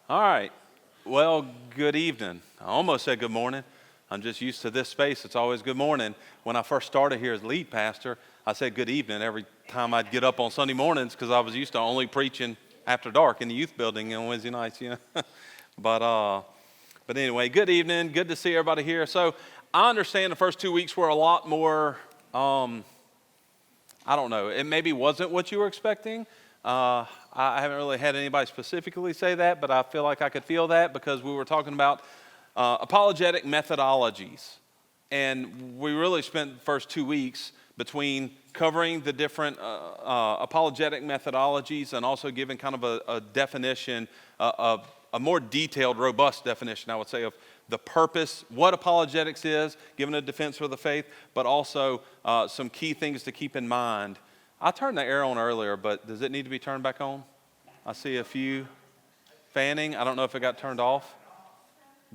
All right. Well, good evening. I almost said good morning. I'm just used to this space. It's always good morning. When I first started here as lead pastor, I said good evening every time I'd get up on Sunday mornings because I was used to only preaching after dark in the youth building on Wednesday nights, But anyway, good evening. Good to see everybody here. So I understand the first 2 weeks were a lot more, I don't know, it maybe wasn't what you were expecting. I haven't really had anybody specifically say that, but I feel like I could feel that because we were talking about apologetic methodologies. And we really spent the first 2 weeks between covering the different apologetic methodologies and also giving kind of a definition, of a more detailed, robust definition, I would say, of the purpose, what apologetics is, giving a defense for the faith, but also some key things to keep in mind. I turned the air on earlier, but does it need to be turned back on? I see a few fanning. I don't know if it got turned off.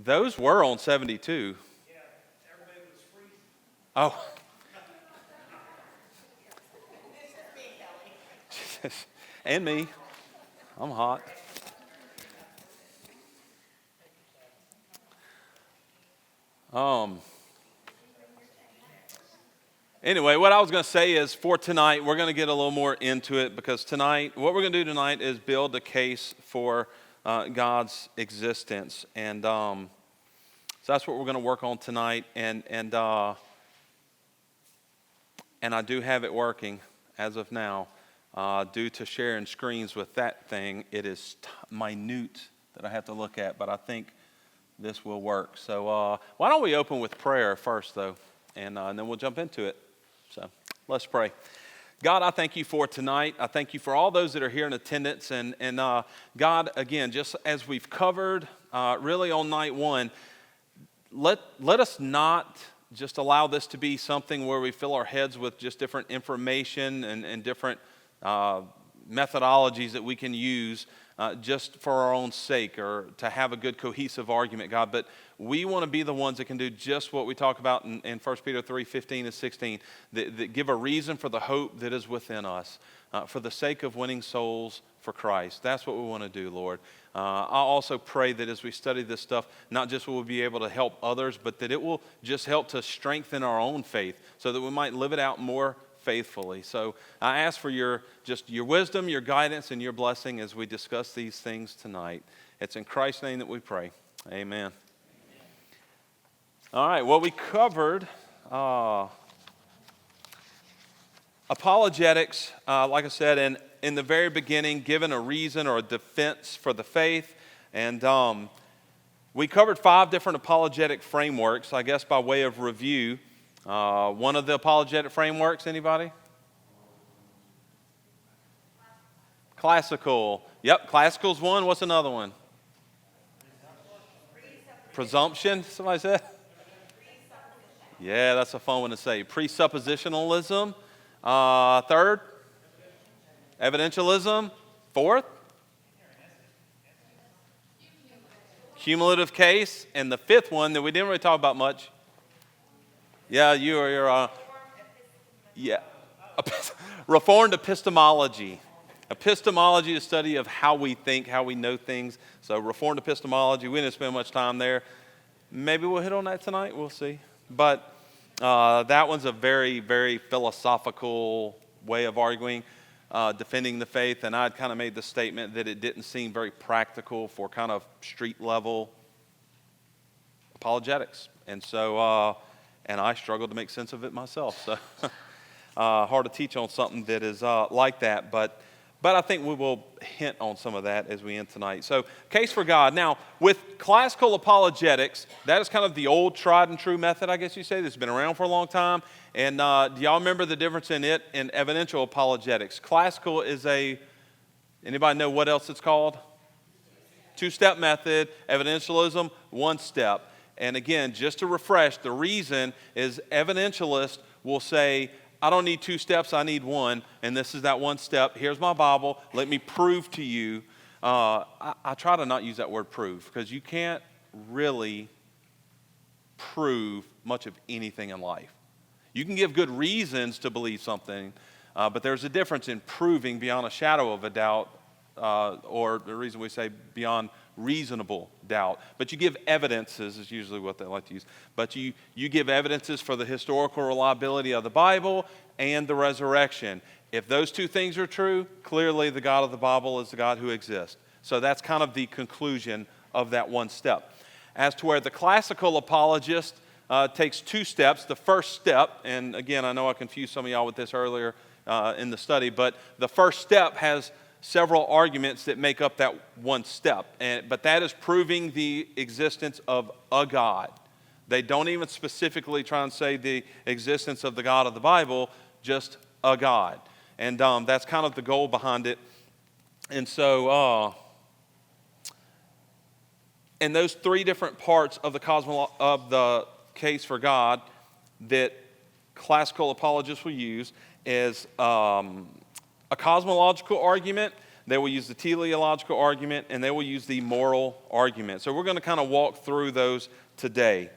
Those were on 72. Yeah, everybody was freezing. Oh. And me. I'm hot. Anyway, what I was going to say is for tonight, we're going to get a little more into it because tonight, what we're going to do tonight is build a case for God's existence. And so that's what we're going to work on tonight. And I do have it working as of now. Due to sharing screens with that thing, it is minute that I have to look at, but I think this will work. So why don't we open with prayer first, though, and then we'll jump into it. So let's pray. God, I thank you for tonight. I thank you for all those that are here in attendance. And God, again, just as we've covered really on night one, let us not just allow this to be something where we fill our heads with just different information and different methodologies that we can use just for our own sake or to have a good cohesive argument, God. But we want to be the ones that can do just what we talk about in 1 Peter 3:15 and 16, that give a reason for the hope that is within us, for the sake of winning souls for Christ. That's what we want to do, Lord. I also pray that as we study this stuff, not just will we be able to help others, but that it will just help to strengthen our own faith so that we might live it out more faithfully. So I ask for your wisdom, your guidance, and your blessing as we discuss these things tonight. It's in Christ's name that we pray. Amen. All right, well, we covered apologetics, like I said, in the very beginning, given a reason or a defense for the faith. And we covered 5 different apologetic frameworks, I guess by way of review. One of the apologetic frameworks, anybody? Classical. Yep, classical's one. What's another one? Presumption, somebody said? Yeah, that's a fun one to say. Presuppositionalism. Third? Evidentialism. Fourth? Cumulative case. And the fifth one that we didn't really talk about much. Yeah, you're Reformed epistemology. Epistemology is the study of how we think, how we know things. So Reformed epistemology, we didn't spend much time there. Maybe we'll hit on that tonight, we'll see. But that one's a very, very philosophical way of arguing, defending the faith. And I'd kind of made the statement that it didn't seem very practical for kind of street level apologetics. And so, and I struggled to make sense of it myself. So hard to teach on something that is like that. But I think we will hint on some of that as we end tonight. So, case for God. Now, with classical apologetics, that is kind of the old tried and true method, I guess you say, that's been around for a long time. And do y'all remember the difference in it and evidential apologetics? Classical is anybody know what else it's called? 2-step method. Evidentialism, 1 step. And again, just to refresh, the reason is evidentialists will say, I don't need 2 steps, I need 1, and this is that 1 step. Here's my Bible, let me prove to you. I try to not use that word prove, because you can't really prove much of anything in life. You can give good reasons to believe something, but there's a difference in proving beyond a shadow of a doubt or the reason we say beyond reasonable doubt. But you give evidences is usually what they like to use. But you give evidences for the historical reliability of the Bible and the resurrection. If those two things are true, clearly the God of the Bible is the God who exists. So that's kind of the conclusion of that one step. As to where the classical apologist takes two steps. The first step, and again, I know I confused some of y'all with this earlier in the study, but the first step has several arguments that make up that one step. But that is proving the existence of a God. They don't even specifically try and say the existence of the God of the Bible, just a God. And that's kind of the goal behind it. And so, and those three different parts of the case for God that classical apologists will use is a cosmological argument, they will use the teleological argument, and they will use the moral argument. So we're going to kind of walk through those today.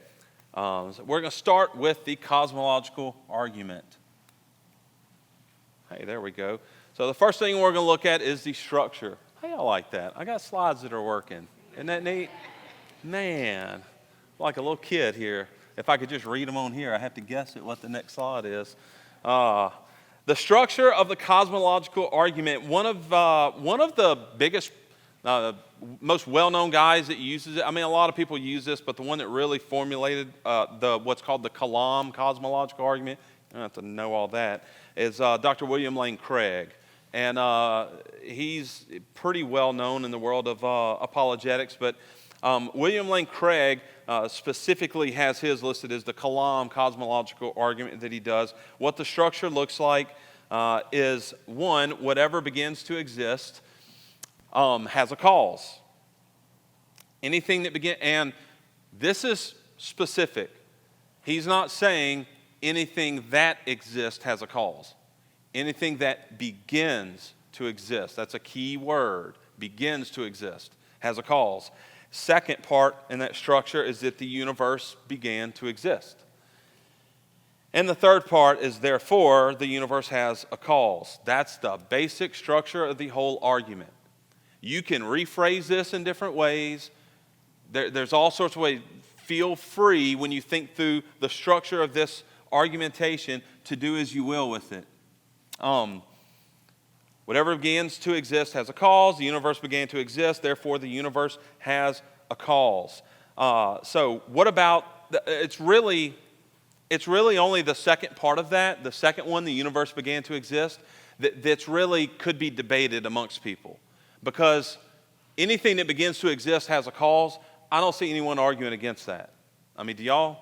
So we're going to start with the cosmological argument. Hey, there we go. So the first thing we're going to look at is the structure. Hey, I like that. I got slides that are working. Isn't that neat? Man, like a little kid here. If I could just read them on here, I have to guess at what the next slide is. The structure of the cosmological argument, one of the biggest, most well-known guys that uses it, I mean, a lot of people use this, but the one that really formulated what's called the Kalam cosmological argument, you don't have to know all that, is Dr. William Lane Craig. And he's pretty well known in the world of apologetics, but William Lane Craig specifically has his listed as the Kalam cosmological argument that he does. What the structure looks like is, one, whatever begins to exist has a cause. Anything that begins, and this is specific. He's not saying anything that exists has a cause. Anything that begins to exist, that's a key word, begins to exist, has a cause. Second part in that structure is that the universe began to exist. And the third part is, therefore, the universe has a cause. That's the basic structure of the whole argument. You can rephrase this in different ways. There's all sorts of ways. Feel free when you think through the structure of this argumentation to do as you will with it. Whatever begins to exist has a cause. The universe began to exist. Therefore, the universe has a cause. So what about, it's really only the second part of that, the second one, the universe began to exist, that's really could be debated amongst people. Because anything that begins to exist has a cause. I don't see anyone arguing against that. I mean, do y'all?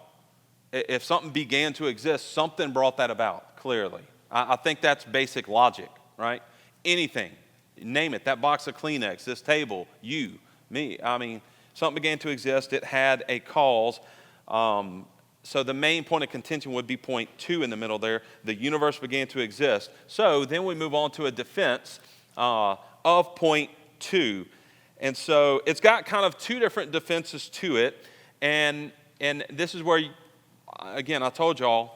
If something began to exist, something brought that about, clearly. I think that's basic logic, right? Anything, name it, that box of Kleenex, this table, you, me. I mean, something began to exist, it had a cause. So the main point of contention would be point 2 in the middle there. The universe began to exist. So then we move on to a defense of point 2. And so it's got kind of two different defenses to it. And this is where, again, I told y'all,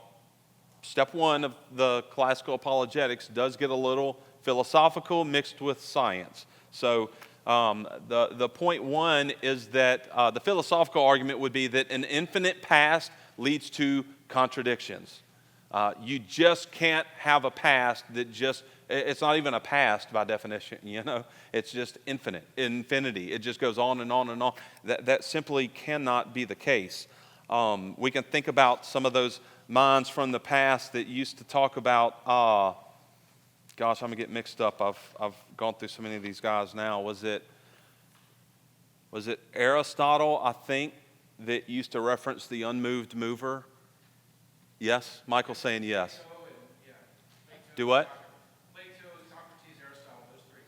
step 1 of the classical apologetics does get a little philosophical mixed with science. So the point 1 is that the philosophical argument would be that an infinite past leads to contradictions. You just can't have a past that it's not even a past by definition, you know. It's just infinity. It just goes on and on and on. That simply cannot be the case. We can think about some of those minds from the past that used to talk about, gosh, I'm going to get mixed up. I've gone through so many of these guys now. Was it Aristotle, I think, that used to reference the unmoved mover? Yes? Michael's saying yes. Do what? Plato, Socrates, Aristotle, those three.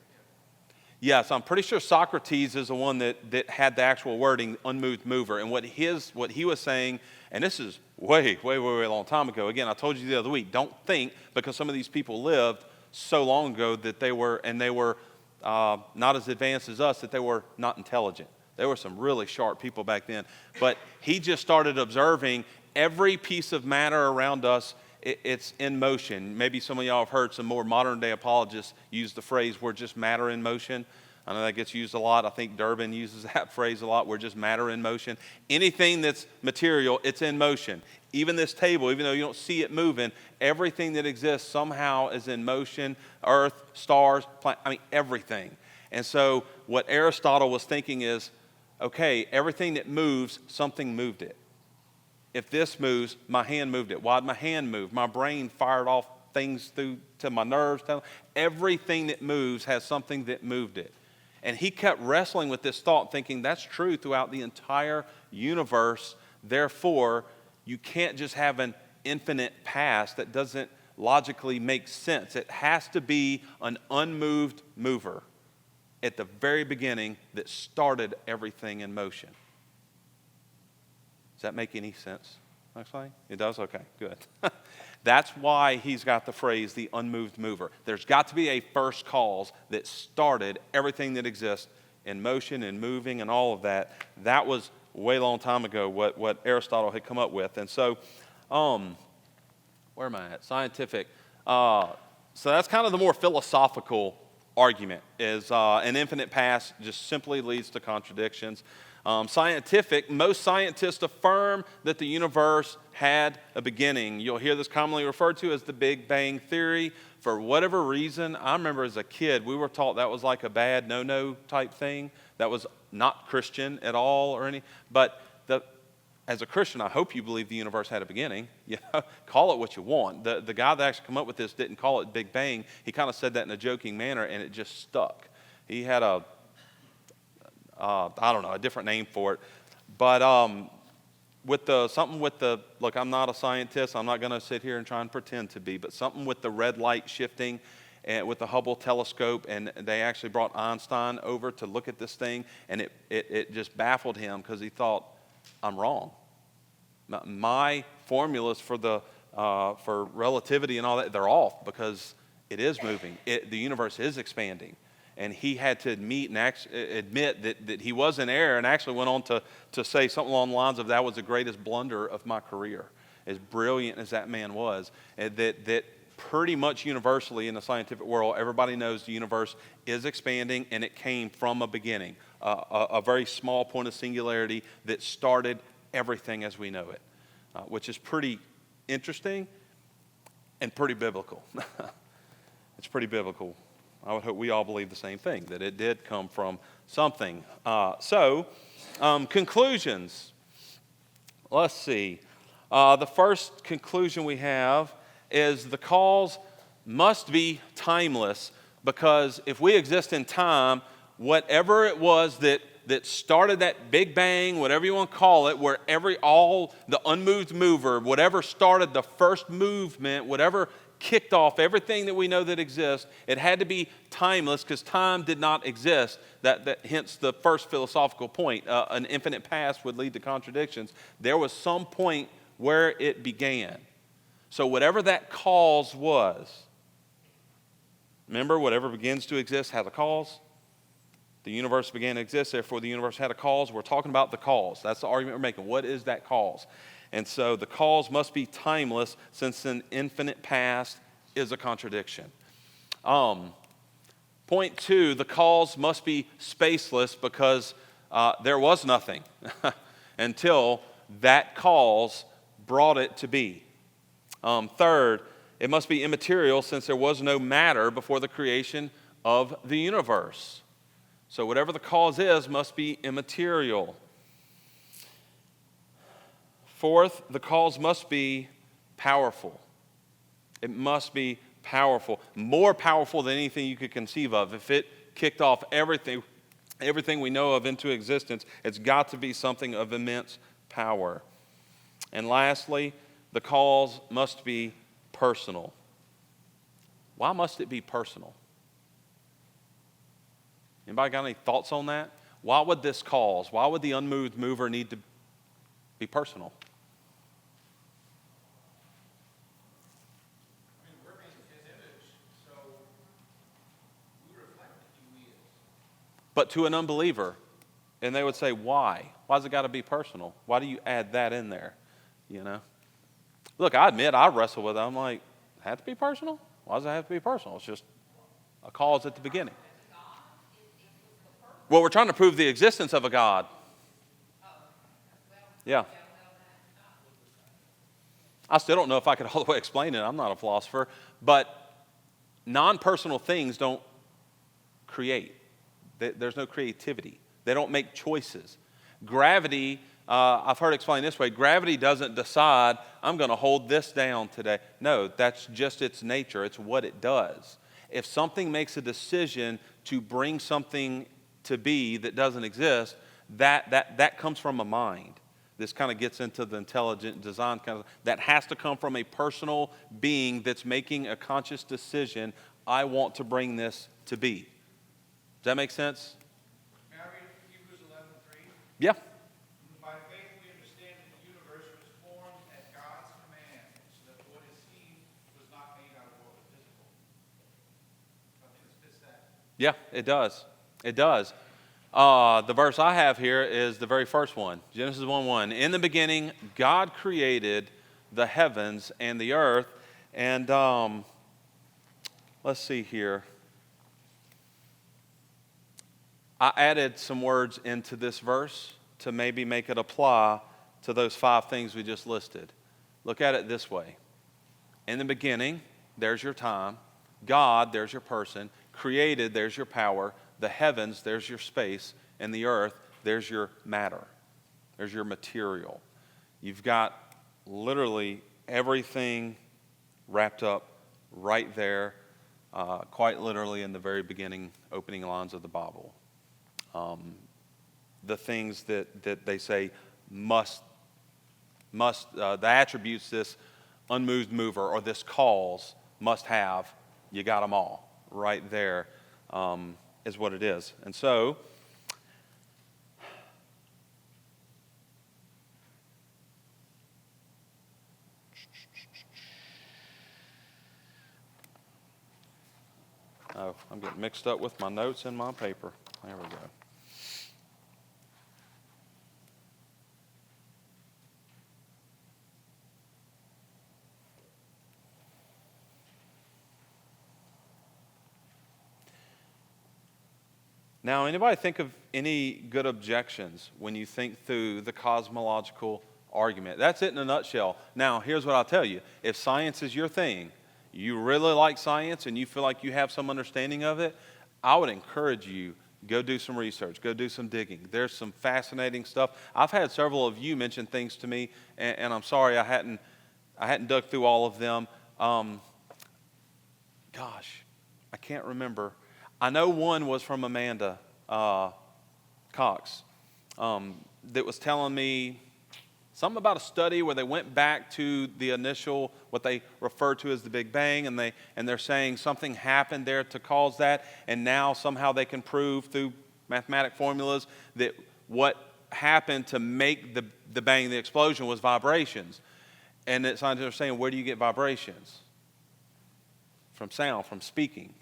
Yes, I'm pretty sure Socrates is the one that had the actual wording, unmoved mover. And what he was saying, and this is way long time ago. Again, I told you the other week, don't think because some of these people lived so long ago that they were not as advanced as us, that they were not intelligent. There were some really sharp people back then. But he just started observing every piece of matter around us, it's in motion. Maybe some of y'all have heard some more modern day apologists use the phrase, we're just matter in motion. I know that gets used a lot. I think Durbin uses that phrase a lot. We're just matter in motion. Anything that's material, it's in motion. Even this table, even though you don't see it moving, everything that exists somehow is in motion. Earth, stars, everything. And so what Aristotle was thinking is, okay, everything that moves, something moved it. If this moves, my hand moved it. Why'd my hand move? My brain fired off things through to my nerves. Everything that moves has something that moved it. And he kept wrestling with this thought, thinking that's true throughout the entire universe. Therefore, you can't just have an infinite past that doesn't logically make sense. It has to be an unmoved mover at the very beginning that started everything in motion. Does that make any sense? Actually, it does? Okay, good. That's why he's got the phrase, the unmoved mover. There's got to be a first cause that started everything that exists in motion and moving and all of that. That was way long time ago what Aristotle had come up with. And so, where am I at? Scientific. So that's kind of the more philosophical argument, is an infinite past just simply leads to contradictions. Scientific, most scientists affirm that the universe had a beginning. You'll hear this commonly referred to as the Big Bang Theory. For whatever reason, I remember as a kid, we were taught that was like a bad no-no type thing. That was not Christian at all or any. But as a Christian, I hope you believe the universe had a beginning. You know, call it what you want. The guy that actually came up with this didn't call it Big Bang. He kind of said that in a joking manner, and it just stuck. He had a different name for it. But look, I'm not a scientist. I'm not going to sit here and try and pretend to be, but something with the red light shifting and with the Hubble telescope, and they actually brought Einstein over to look at this thing, and it just baffled him because he thought, I'm wrong. My formulas for relativity and all that, they're off because it is moving. The universe is expanding. And he had to admit that he was in error, and actually went on to say something along the lines of, that was the greatest blunder of my career. As brilliant as that man was, and that pretty much universally in the scientific world, everybody knows the universe is expanding, and it came from a beginning, a very small point of singularity that started everything as we know it, which is pretty interesting and pretty biblical. It's pretty biblical. I would hope we all believe the same thing, that it did come from something. Conclusions. Let's see. The first conclusion we have is the cause must be timeless, because if we exist in time, whatever it was that started that Big Bang, whatever you want to call it, where all the unmoved mover, whatever started the first movement, whatever kicked off everything that we know that exists, it had to be timeless, because time did not exist. Hence the first philosophical point. An infinite past would lead to contradictions. There was some point where it began. So whatever that cause was, remember, whatever begins to exist has a cause. The universe began to exist, therefore the universe had a cause. We're talking about the cause. That's the argument we're making. What is that cause? And so the cause must be timeless, since an infinite past is a contradiction. Point two, the cause must be spaceless, because there was nothing until that cause brought it to be. Third, it must be immaterial, since there was no matter before the creation of the universe. So whatever the cause is must be immaterial. Fourth, the cause must be powerful. It must be powerful, more powerful than anything you could conceive of. If it kicked off everything we know of into existence, it's got to be something of immense power. And lastly, the cause must be personal. Why must it be personal? Anybody got any thoughts on that? Why would this cause, why would the unmoved mover need to be personal? I mean, we're made in his image, so we reflect who he is. But to an unbeliever, and they would say, why? Why's it got to be personal? Why do you add that in there? You know? Look, I admit I wrestle with it. I'm like, it have to be personal? Why does it have to be personal? It's just a cause at the beginning. Well, we're trying to prove the existence of a God. Yeah. I still don't know if I could all the way explain it. I'm not a philosopher. But non-personal things don't create. There's no creativity. They don't make choices. Gravity, I've heard explained this way, gravity doesn't decide, I'm going to hold this down today. No, that's just its nature. It's what it does. If something makes a decision to bring something to be that doesn't exist, that comes from a mind. This kind of gets into the intelligent design kind of, that has to come from a personal being that's making a conscious decision, I want to bring this to be. Does that make sense? May I read Hebrews 11:3? Yeah. By faith we understand that the universe was formed at God's command, so that what is seen was not made out of what was visible. I think this fits that. Yeah, it does. It does. The verse I have here is the very first one, Genesis 1:1. In the beginning, God created the heavens and the earth. And let's see here. I added some words into this verse to maybe make it apply to those 5 things we just listed. Look at it this way. In the beginning, there's your time. God, there's your person. Created, there's your power. The heavens, there's your space. And the earth, there's your matter. There's your material. You've got literally everything wrapped up right there, quite literally in the very beginning, opening lines of the Bible. The things that they say must the attributes this unmoved mover or this cause must have, you got them all right there, is what it is. And so, oh, I'm getting mixed up with my notes and my paper. There we go. Now, anybody think of any good objections when you think through the cosmological argument? That's it in a nutshell. Now, here's what I'll tell you. If science is your thing, you really like science and you feel like you have some understanding of it, I would encourage you, go do some research, go do some digging. There's some fascinating stuff. I've had several of you mention things to me, and I'm sorry I hadn't dug through all of them. Gosh, I can't remember. I know one was from Amanda Cox that was telling me something about a study where they went back to the initial, what they refer to as the Big Bang, and they're saying something happened there to cause that, and now somehow they can prove through mathematic formulas that what happened to make the bang, the explosion, was vibrations. And that scientists are saying, where do you get vibrations? From sound, from speaking.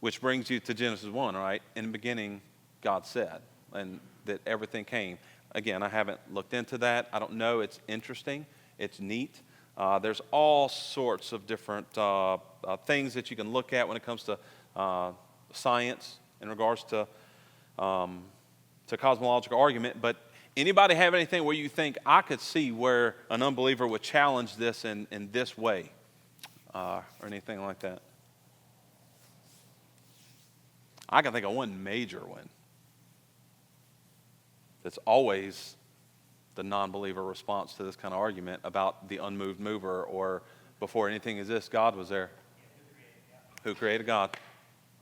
Which brings you to Genesis 1, right? In the beginning, God said, and that everything came. Again, I haven't looked into that. I don't know. It's interesting. It's neat. There's all sorts of different things that you can look at when it comes to science in regards to cosmological argument. But anybody have anything where you think, I could see where an unbeliever would challenge this in this way or anything like that? I can think of one major one that's always the non-believer response to this kind of argument about the unmoved mover, or before anything exists, God was there. Who created God?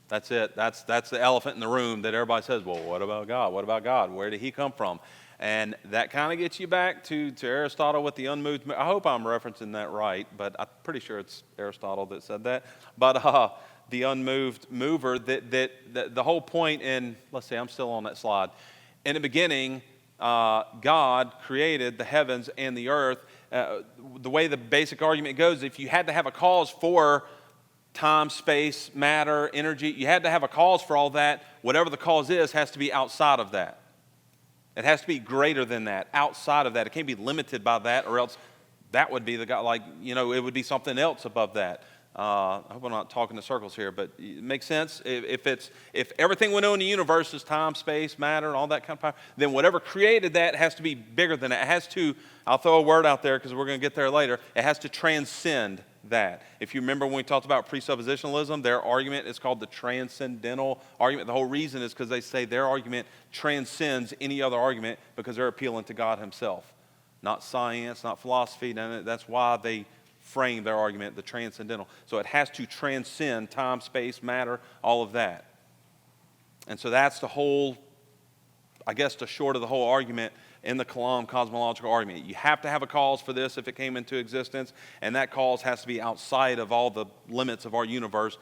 That's it. That's the elephant in the room that everybody says, well, what about God? What about God? Where did he come from? And that kind of gets you back to Aristotle with the unmoved. I hope I'm referencing that right, but I'm pretty sure it's Aristotle that said that. But the unmoved mover, that the whole point in, let's see, I'm still on that slide. In the beginning, God created the heavens and the earth. The way the basic argument goes, if you had to have a cause for time, space, matter, energy, you had to have a cause for all that. Whatever the cause is has to be outside of that. It has to be greater than that, outside of that. It can't be limited by that, or else that would be the God, like, it would be something else above that. I hope I'm not talking in circles here, but it makes sense. If everything we know in the universe is time, space, matter, and all that kind of power, then whatever created that has to be bigger than that. It has to, I'll throw a word out there because we're going to get there later, it has to transcend that. If you remember when we talked about presuppositionalism, their argument is called the transcendental argument. The whole reason is because they say their argument transcends any other argument because they're appealing to God himself. Not science, not philosophy. That's why they frame their argument, the transcendental. So it has to transcend time, space, matter, all of that. And so that's the whole, I guess the short of the whole argument in the Kalam cosmological argument. You have to have a cause for this if it came into existence, and that cause has to be outside of all the limits of our universe.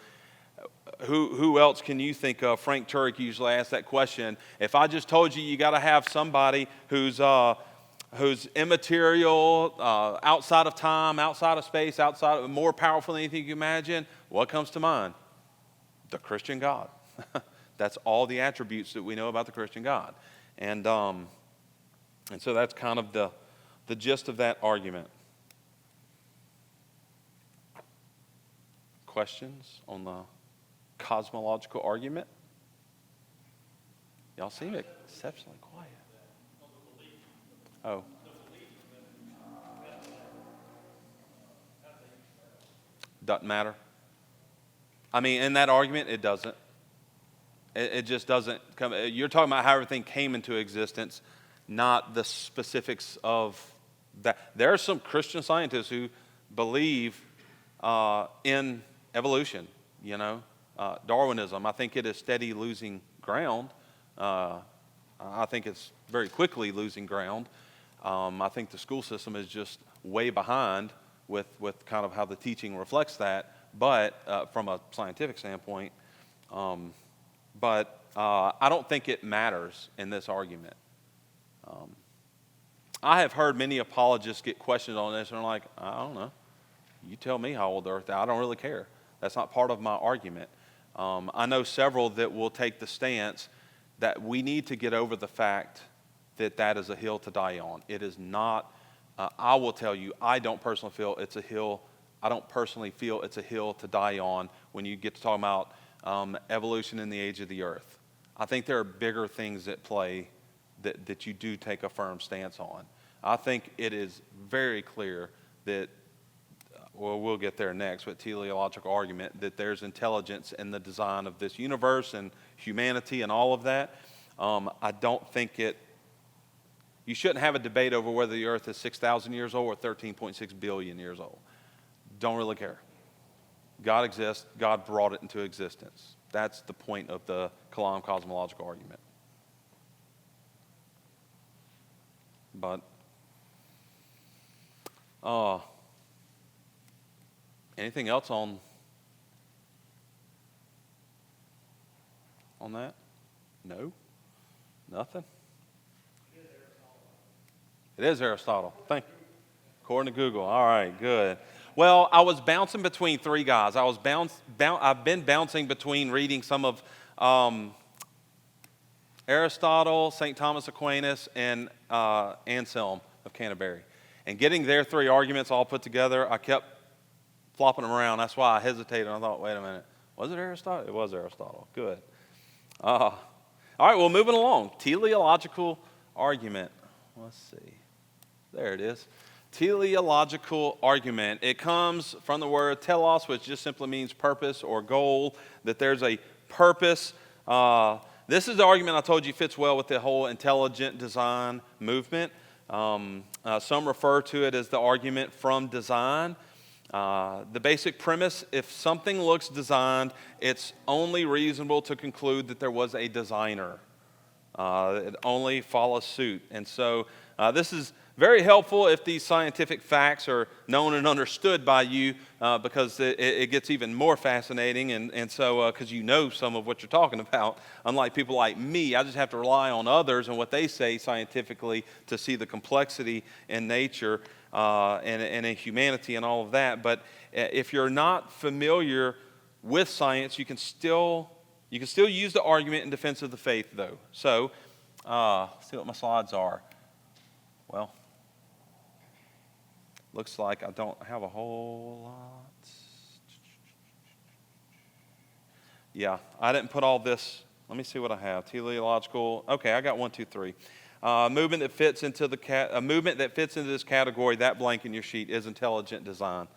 Who else can you think of? Frank Turek usually asks that question. If I just told you got to have somebody who's immaterial, outside of time, outside of space, more powerful than anything you can imagine, what comes to mind? The Christian God. That's all the attributes that we know about the Christian God. And so that's kind of the gist of that argument. Questions on the cosmological argument? Y'all seem exceptionally quiet. Oh. Doesn't matter. I mean, in that argument, it doesn't. It just doesn't come. You're talking about how everything came into existence, not the specifics of that. There are some Christian scientists who believe in evolution, Darwinism. I think it is steady losing ground. I think it's very quickly losing ground. I think the school system is just way behind with kind of how the teaching reflects that, but from a scientific standpoint. But I don't think it matters in this argument. I have heard many apologists get questions on this, and they're like, I don't know. You tell me how old the earth is. I don't really care. That's not part of my argument. I know several that will take the stance that we need to get over the fact that is a hill to die on. It is not, I will tell you, I don't personally feel it's a hill. I don't personally feel it's a hill to die on when you get to talk about evolution in the age of the earth. I think there are bigger things at play that you do take a firm stance on. I think it is very clear that, we'll get there next with teleological argument, that there's intelligence in the design of this universe and humanity and all of that. I don't think you shouldn't have a debate over whether the earth is 6,000 years old or 13.6 billion years old. Don't really care. God exists. God brought it into existence. That's the point of the Kalam cosmological argument. But anything else on that? No? Nothing? It is Aristotle. Thank you. According to Google. All right, good. Well, I was bouncing between three guys. I've been bouncing between reading some of Aristotle, St. Thomas Aquinas, and Anselm of Canterbury. And getting their three arguments all put together, I kept flopping them around. That's why I hesitated. I thought, wait a minute. Was it Aristotle? It was Aristotle. Good. All right, well, moving along. Teleological argument. Let's see. There it is. Teleological argument. It comes from the word telos, which just simply means purpose or goal, that there's a purpose. This is the argument I told you fits well with the whole intelligent design movement. Some refer to it as the argument from design. The basic premise, if something looks designed, it's only reasonable to conclude that there was a designer. It only follows suit. And so this is very helpful if these scientific facts are known and understood by you, because it gets even more fascinating. And so because you know some of what you're talking about, unlike people like me, I just have to rely on others and what they say scientifically to see the complexity in nature and in humanity and all of that. But if you're not familiar with science, you can still use the argument in defense of the faith, though. So, see what my slides are. Well, looks like I don't have a whole lot. Yeah, I didn't put all this. Let me see what I have. Teleological. Okay, I got 1, 2, 3. Movement that fits into a movement that fits into this category. That blank in your sheet is intelligent design.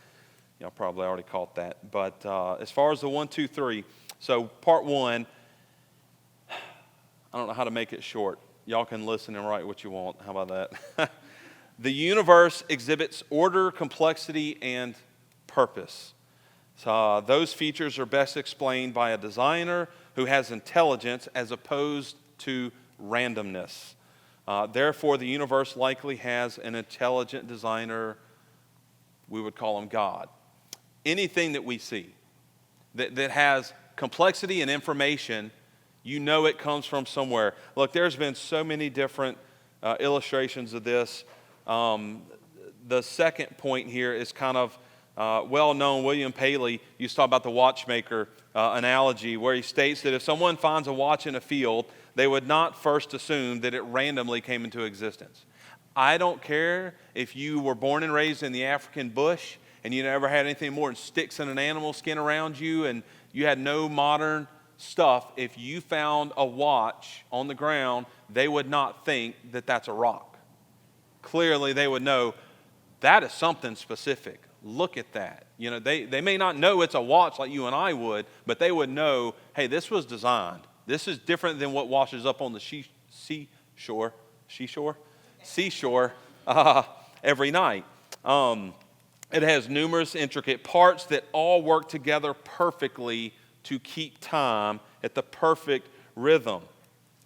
Y'all probably already caught that. But as far as the 1, 2, 3, so part 1. I don't know how to make it short. Y'all can listen and write what you want. How about that? The universe exhibits order, complexity, and purpose. So those features are best explained by a designer who has intelligence as opposed to randomness. Therefore, the universe likely has an intelligent designer. We would call him God. Anything that we see that has complexity and information, you know it comes from somewhere. Look, there's been so many different illustrations of this. The second point here is kind of well-known. William Paley used to talk about the watchmaker analogy, where he states that if someone finds a watch in a field, they would not first assume that it randomly came into existence. I don't care if you were born and raised in the African bush and you never had anything more than sticks and an animal skin around you and you had no modern stuff. If you found a watch on the ground, they would not think that that's a rock. Clearly, they would know that is something specific. Look at that. You know, they may not know it's a watch like you and I would, but they would know, hey, this was designed. This is different than what washes up on the seashore every night. It has numerous intricate parts that all work together perfectly to keep time at the perfect rhythm.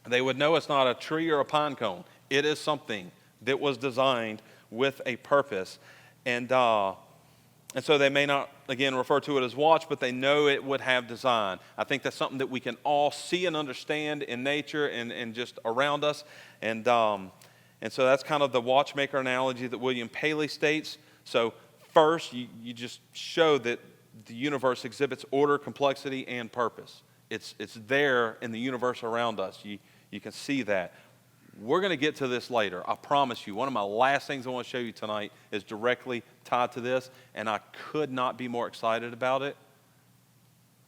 They would know it's not a tree or a pine cone. It is something that was designed with a purpose. And so they may not, again, refer to it as watch, but they know it would have design. I think that's something that we can all see and understand in nature and just around us. And so that's kind of the watchmaker analogy that William Paley states. So first, you just show that the universe exhibits order, complexity, and purpose. It's there in the universe around us. You can see that. We're going to get to this later. I promise you. One of my last things I want to show you tonight is directly tied to this, and I could not be more excited about it.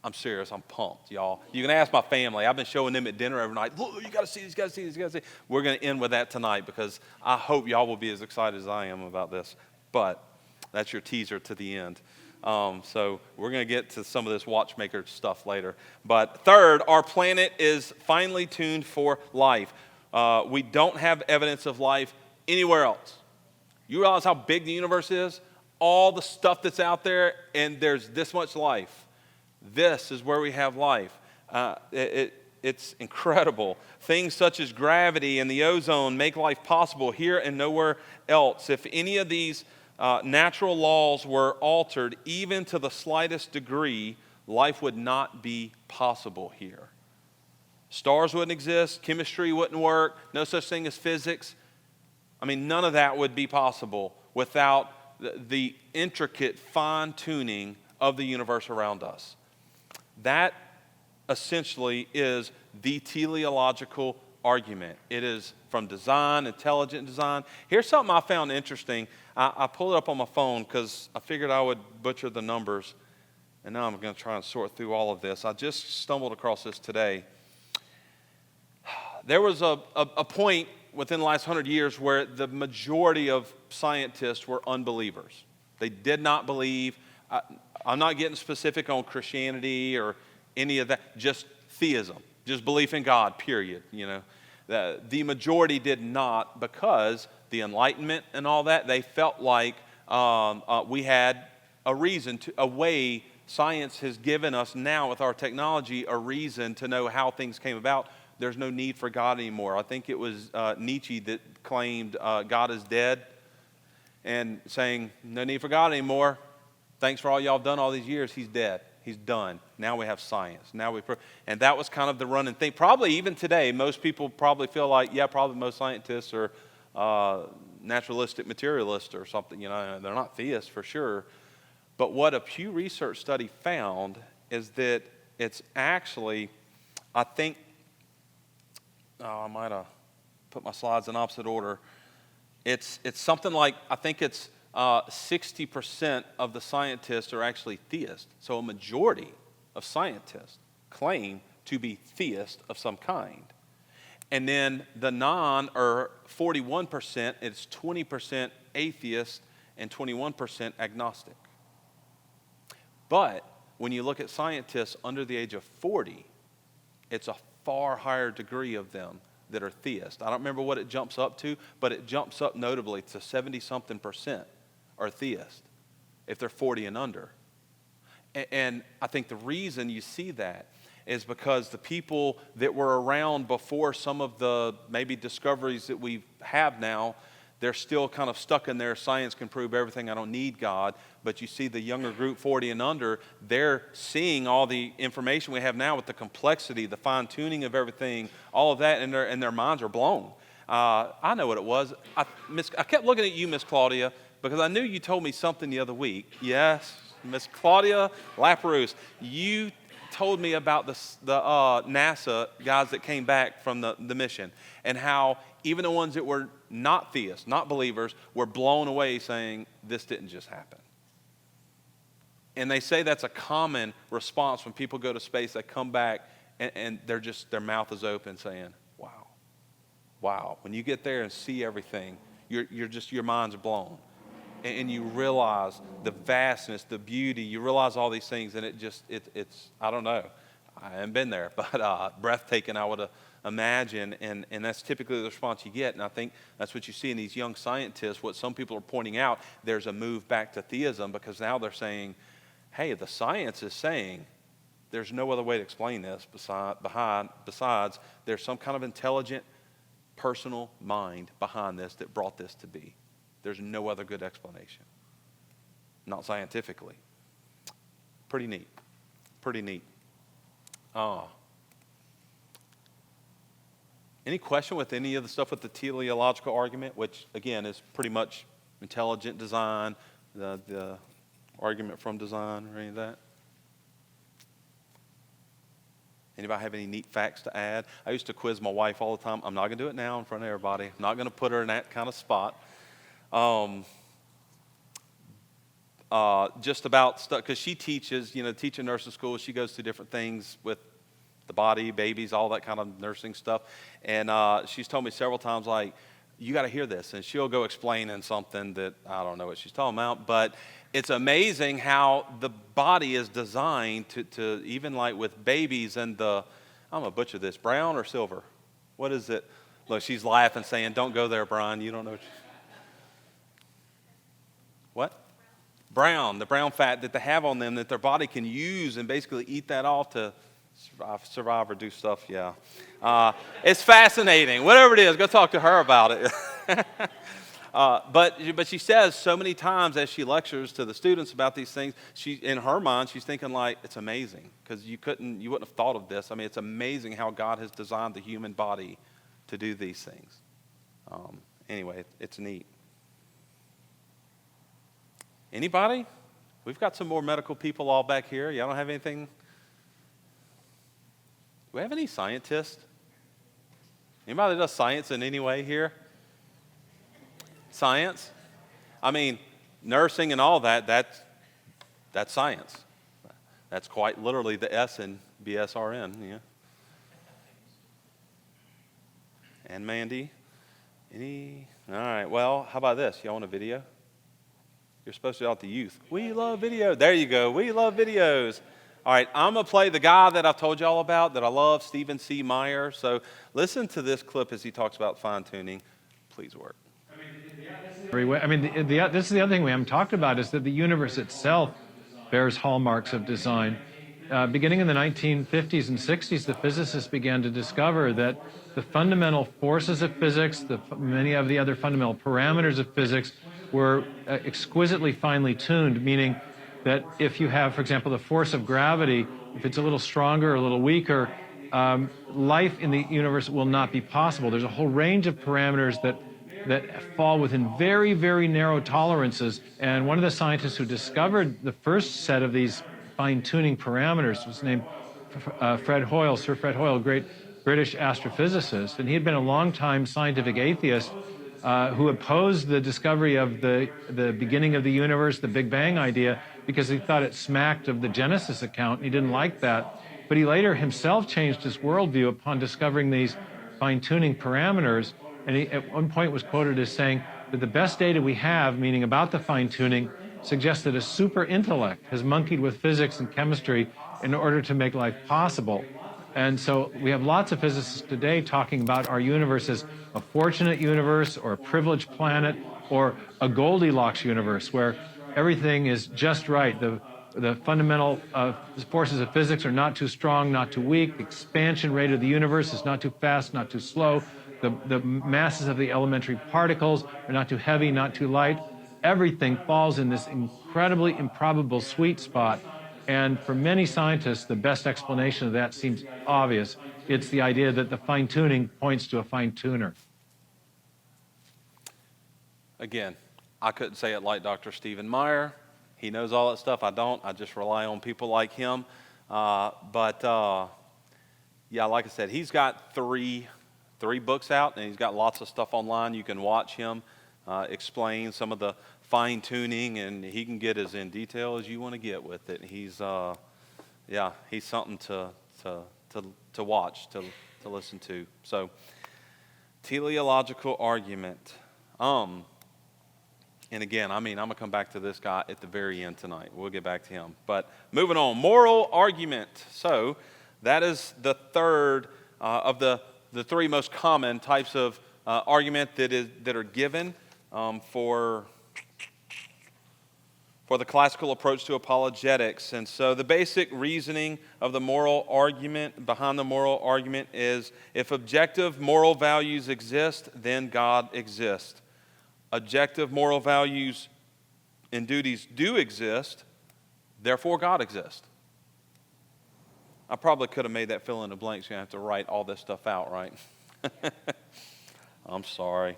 I'm serious. I'm pumped, y'all. You can ask my family. I've been showing them at dinner every night. Look, you got to see this, you got to see this, you got to see. We're going to end with that tonight because I hope y'all will be as excited as I am about this. But that's your teaser to the end. So we're going to get to some of this watchmaker stuff later. But third, our planet is finely tuned for life. We don't have evidence of life anywhere else. You realize how big the universe is? All the stuff that's out there, and there's this much life. This is where we have life. It's incredible. Things such as gravity and the ozone make life possible here and nowhere else. If any of these natural laws were altered, even to the slightest degree, life would not be possible here. Stars wouldn't exist, chemistry wouldn't work, no such thing as physics. I mean, none of that would be possible without the intricate fine-tuning of the universe around us. That essentially is the teleological argument. It is from design, intelligent design. Here's something I found interesting. I pulled it up on my phone because I figured I would butcher the numbers, and now I'm going to try and sort through all of this. I just stumbled across this today. There was a point within the last 100 years where the majority of scientists were unbelievers. They did not believe. I'm not getting specific on Christianity or any of that, just theism, just belief in God, period. You know, the majority did not because the Enlightenment and all that, they felt like we had a reason, a way science has given us now with our technology, a reason to know how things came about. There's no need for God anymore. I think it was Nietzsche that claimed God is dead and saying, no need for God anymore. Thanks for all y'all have done all these years. He's dead. He's done. Now we have science. And that was kind of the running thing. Probably even today, most people probably feel like, yeah, probably most scientists are naturalistic materialists or something. You know, they're not theists for sure. But what a Pew Research study found is that it's actually, I think, I might have put my slides in opposite order. It's something like, I think it's 60% of the scientists are actually theists. So a majority of scientists claim to be theist of some kind. And then the non, or 41%, it's 20% atheist and 21% agnostic. But when you look at scientists under the age of 40, it's a far higher degree of them that are theists. I don't remember what it jumps up to, but it jumps up notably to 70-something% are theists if they're 40 and under. And I think the reason you see that is because the people that were around before some of the maybe discoveries that we have now, they're still kind of stuck in their science can prove everything, I don't need God. But you see the younger group, 40 and under, they're seeing all the information we have now with the complexity, the fine-tuning of everything, all of that, and their minds are blown. I know what it was. I kept looking at you, Miss Claudia, because I knew you told me something the other week. Yes, Miss Claudia Laperouse, you told me about the NASA guys that came back from the mission, and how even the ones that were not theists, not believers, were blown away saying, this didn't just happen. And they say that's a common response when people go to space. They come back and they're just, their mouth is open saying, wow, wow. When you get there and see everything, your mind's blown. And you realize the vastness, the beauty. You realize all these things, and it's I don't know. I haven't been there, but breathtaking, I would imagine. And that's typically the response you get. And I think that's what you see in these young scientists. What some people are pointing out, there's a move back to theism, because now they're saying, hey, the science is saying there's no other way to explain this besides there's some kind of intelligent, personal mind behind this that brought this to be. There's no other good explanation. Not scientifically. Pretty neat. Pretty neat. Any question with any of the stuff with the teleological argument, which, again, is pretty much intelligent design, the argument from design, or any of that? Anybody have any neat facts to add? I used to quiz my wife all the time. I'm not going to do it now in front of everybody. I'm not going to put her in that kind of spot. Just about stuff, because she teaches, teaching nursing school. She goes through different things with the body, babies, all that kind of nursing stuff. And she's told me several times, like, you got to hear this. And she'll go explaining something that I don't know what she's talking about. But it's amazing how the body is designed to even like with babies and I'm going to butcher this, brown or silver? What is it? Look, she's laughing saying, don't go there, Brian. You don't know what? Brown, the brown fat that they have on them that their body can use and basically eat that off to survive or do stuff, yeah. It's fascinating. Whatever it is, go talk to her about it. But she says so many times as she lectures to the students about these things, in her mind, she's thinking like, it's amazing, because you wouldn't have thought of this. I mean, it's amazing how God has designed the human body to do these things. Anyway, it's neat. Anybody? We've got some more medical people all back here. Y'all don't have anything? Do we have any scientists? Anybody that does science in any way here? Science? I mean, nursing and all that's science. That's quite literally the S in BSRN, yeah. And Mandy? Any? All right, well, how about this? Y'all want a video? You're supposed to be out the youth. We love video. There you go. We love videos. All right, I'm going to play the guy that I've told you all about that I love, Stephen C. Meyer. So listen to this clip as he talks about fine-tuning. Please work. This is the other thing we haven't talked about, is that the universe itself bears hallmarks of design. Beginning in the 1950s and 60s, the physicists began to discover that the fundamental forces of physics, many of the other fundamental parameters of physics, were exquisitely finely tuned, meaning that if you have, for example, the force of gravity, if it's a little stronger or a little weaker, life in the universe will not be possible. There's a whole range of parameters that fall within very, very narrow tolerances. And one of the scientists who discovered the first set of these fine-tuning parameters was named Fred Hoyle, Sir Fred Hoyle, great British astrophysicist. And he had been a long-time scientific atheist who opposed the discovery of the beginning of the universe, the Big Bang idea, because he thought it smacked of the Genesis account. He didn't like that. But he later himself changed his worldview upon discovering these fine-tuning parameters. And he at one point was quoted as saying that the best data we have, meaning about the fine-tuning, suggests that a super intellect has monkeyed with physics and chemistry in order to make life possible. And so we have lots of physicists today talking about our universe as a fortunate universe or a privileged planet or a Goldilocks universe where everything is just right. The fundamental forces of physics are not too strong, not too weak. The expansion rate of the universe is not too fast, not too slow. The masses of the elementary particles are not too heavy, not too light. Everything falls in this incredibly improbable sweet spot. And for many scientists, the best explanation of that seems obvious. It's the idea that the fine-tuning points to a fine-tuner. Again, I couldn't say it like Dr. Stephen Meyer. He knows all that stuff. I don't. I just rely on people like him. Yeah, like I said, he's got three books out, and he's got lots of stuff online. You can watch him explain some of the fine-tuning, and he can get as in detail as you want to get with it. He's something to watch, to listen to. So, teleological argument. And again, I'm going to come back to this guy at the very end tonight. We'll get back to him. But moving on, moral argument. So that is the third of the three most common types of argument that are given for the classical approach to apologetics. And so the basic reasoning of the moral argument, behind the moral argument, is if objective moral values exist, then God exists. Objective moral values and duties do exist, therefore God exists. I probably could have made that fill in the blanks. You're going to have to write all this stuff out, right? I'm sorry.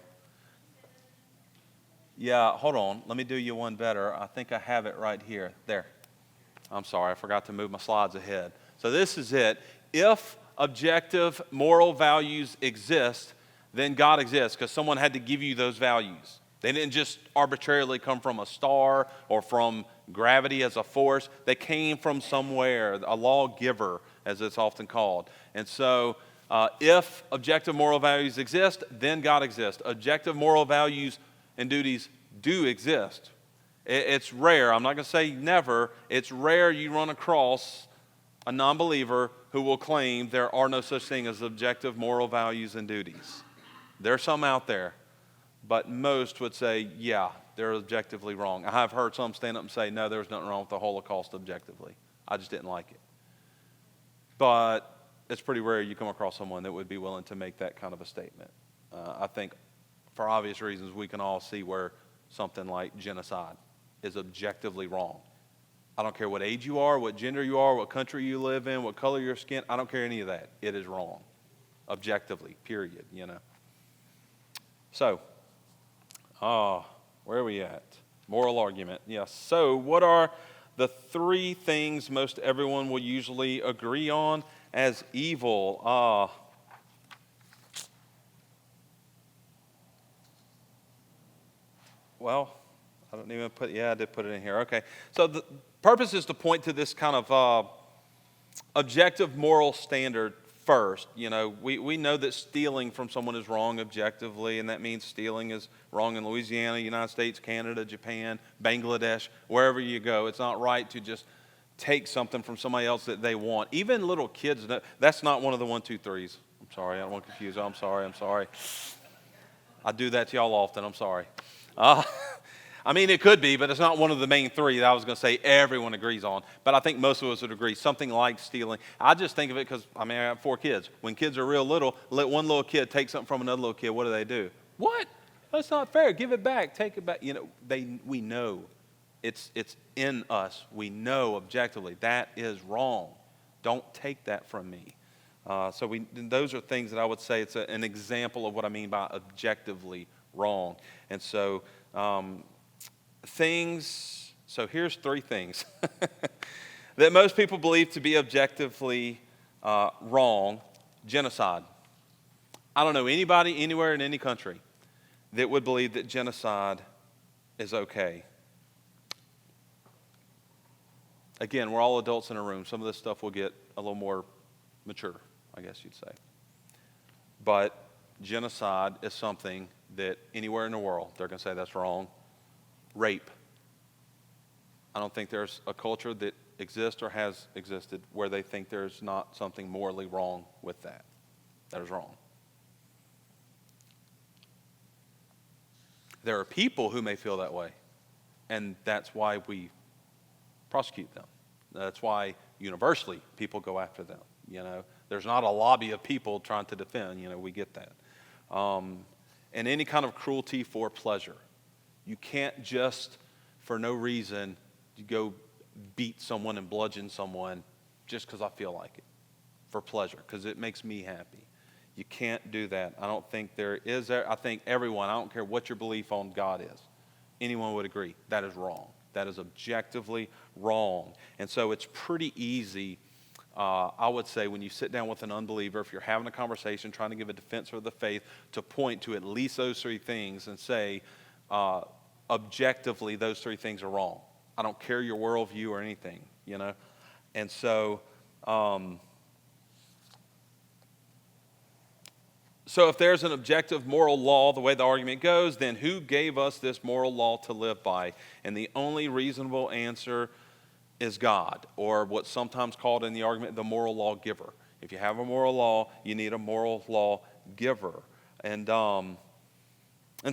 Yeah, hold on. Let me do you one better. I think I have it right here. There. I'm sorry. I forgot to move my slides ahead. So this is it. If objective moral values exist, then God exists, because someone had to give you those values. They didn't just arbitrarily come from a star or from gravity as a force. They came from somewhere, a lawgiver, as it's often called. And so if objective moral values exist, then God exists. Objective moral values and duties do exist. It's rare. I'm not going to say never. It's rare you run across a non-believer who will claim there are no such thing as objective moral values and duties. There's some out there. But most would say, yeah, they're objectively wrong. I have heard some stand up and say, no, there's nothing wrong with the Holocaust objectively. I just didn't like it. But it's pretty rare you come across someone that would be willing to make that kind of a statement. I think for obvious reasons, we can all see where something like genocide is objectively wrong. I don't care what age you are, what gender you are, what country you live in, what color your skin. I don't care any of that. It is wrong. Objectively, period, So, where are we at? Moral argument. Yes. So what are the three things most everyone will usually agree on as evil? Well, I don't even I did put it in here. Okay. So the purpose is to point to this kind of objective moral standard first. We know that stealing from someone is wrong objectively, and that means stealing is wrong in Louisiana, United States, Canada, Japan, Bangladesh, wherever you go. It's not right to just take something from somebody else that they want. Even little kids, that's not one of the 1, 2, 3s. I'm sorry, I don't want to confuse you. I'm sorry. I do that to y'all often. I'm sorry. It could be, but it's not one of the main three that I was going to say everyone agrees on. But I think most of us would agree. Something like stealing. I just think of it because, I have 4 kids. When kids are real little, let one little kid take something from another little kid. What do? What? That's not fair. Give it back. Take it back. We know. It's in us. We know objectively that is wrong. Don't take that from me. Those are things that I would say it's an example of what I mean by objectively wrong. And so here's 3 things that most people believe to be objectively wrong. Genocide. I don't know anybody anywhere in any country that would believe that genocide is okay. Again, we're all adults in a room. Some of this stuff will get a little more mature, I guess you'd say. But genocide is something that anywhere in the world, they're going to say that's wrong. Rape. I don't think there's a culture that exists or has existed where they think there's not something morally wrong with that. That is wrong. There are people who may feel that way, and that's why we prosecute them. That's why universally people go after them. There's not a lobby of people trying to defend. We get that. And any kind of cruelty for pleasure. You can't just, for no reason, go beat someone and bludgeon someone just because I feel like it, for pleasure, because it makes me happy. You can't do that. I don't think there is. I think everyone, I don't care what your belief on God is, anyone would agree that is wrong. That is objectively wrong. And so it's pretty easy, I would say, when you sit down with an unbeliever, if you're having a conversation, trying to give a defense of the faith, to point to at least those three things and say, objectively, those three things are wrong. I don't care your worldview or anything, And so, so if there's an objective moral law, the way the argument goes, then who gave us this moral law to live by? And the only reasonable answer is God, or what's sometimes called in the argument the moral law giver. If you have a moral law, you need a moral law giver. And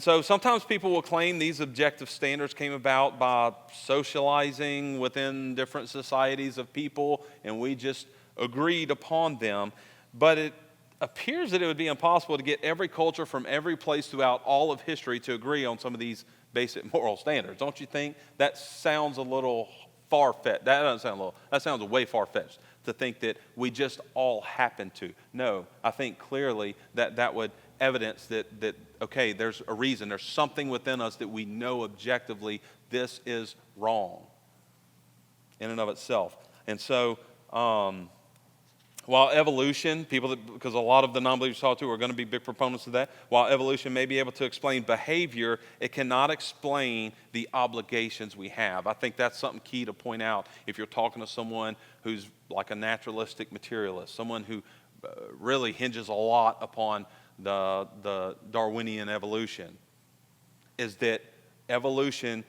so sometimes people will claim these objective standards came about by socializing within different societies of people, and we just agreed upon them. But it appears that it would be impossible to get every culture from every place throughout all of history to agree on some of these basic moral standards. Don't you think? That sounds a little far-fetched. That sounds way far-fetched to think that we just all happen to. No, I think clearly that would evidence that okay, there's a reason. There's something within us that we know objectively this is wrong in and of itself. And so, while evolution, because a lot of the non-believers talk to are going to be big proponents of that, while evolution may be able to explain behavior, it cannot explain the obligations we have. I think that's something key to point out if you're talking to someone who's like a naturalistic materialist, someone who really hinges a lot upon the Darwinian evolution, is that evolution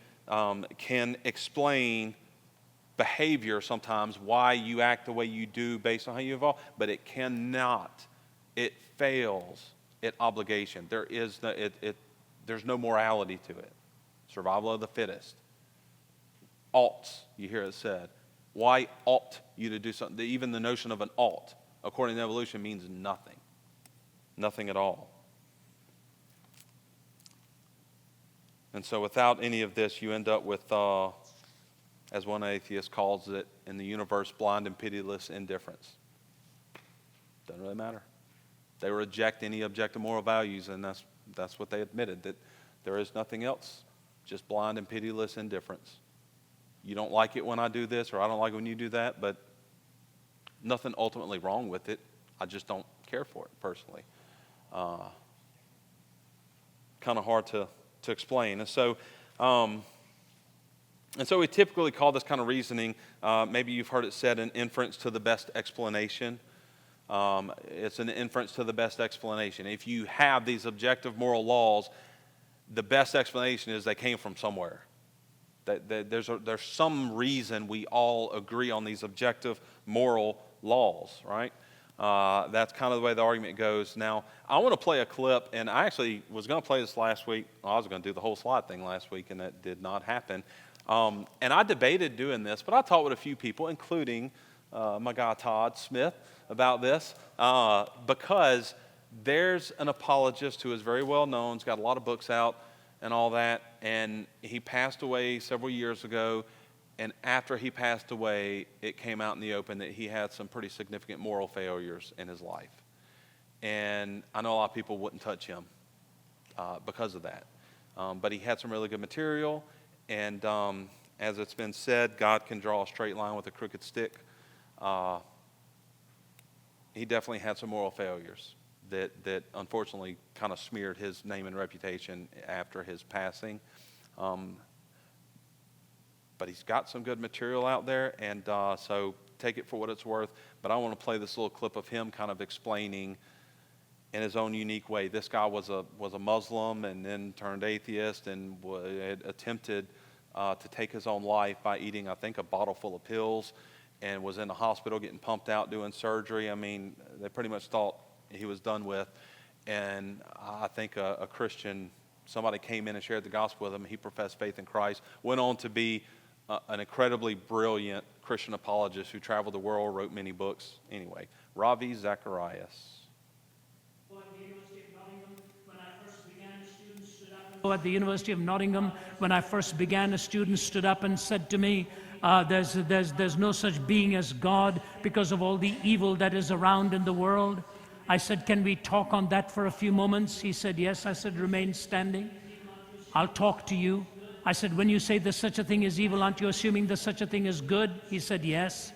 can explain behavior sometimes, why you act the way you do based on how you evolve, but it cannot. It fails at obligation. There's no morality to it. Survival of the fittest. Oughts, you hear it said. Why ought you to do something? Even the notion of an ought, according to evolution, means nothing. Nothing at all. And so without any of this, you end up with, as one atheist calls it in the universe, blind and pitiless indifference. Doesn't really matter. They reject any objective moral values, and that's what they admitted, that there is nothing else, just blind and pitiless indifference. You don't like it when I do this, or I don't like it when you do that, but nothing ultimately wrong with it. I just don't care for it personally. Kind of hard to explain. And so we typically call this kind of reasoning, maybe you've heard it said, an inference to the best explanation. It's an inference to the best explanation. If you have these objective moral laws, the best explanation is they came from somewhere. There's some reason we all agree on these objective moral laws, right? That's kind of the way the argument goes. Now, I want to play a clip, and I actually was going to play this last week. I was going to do the whole slide thing last week, and that did not happen. And I debated doing this, but I talked with a few people, including my guy Todd Smith, about this, because there's an apologist who is very well known, he's got a lot of books out and all that, and he passed away several years ago. And after he passed away, it came out in the open that he had some pretty significant moral failures in his life. And I know a lot of people wouldn't touch him because of that. But he had some really good material. And as it's been said, God can draw a straight line with a crooked stick. He definitely had some moral failures that unfortunately kind of smeared his name and reputation after his passing. But he's got some good material out there, and so take it for what it's worth, but I want to play this little clip of him kind of explaining in his own unique way. This guy was a Muslim and then turned atheist and had attempted to take his own life by eating, I think, a bottle full of pills, and was in the hospital getting pumped out, doing surgery. I mean, they pretty much thought he was done with. And I think a Christian, somebody came in and shared the gospel with him. He professed faith in Christ, went on to be an incredibly brilliant Christian apologist who traveled the world, wrote many books. Anyway, Ravi Zacharias. At the University of Nottingham, when I first began, a student stood up and said to me, there's no such being as God because of all the evil that is around in the world. I said, can we talk on that for a few moments? He said, yes. I said, remain standing. I'll talk to you. I said, when you say there's such a thing as evil, aren't you assuming there's such a thing as good? He said, yes.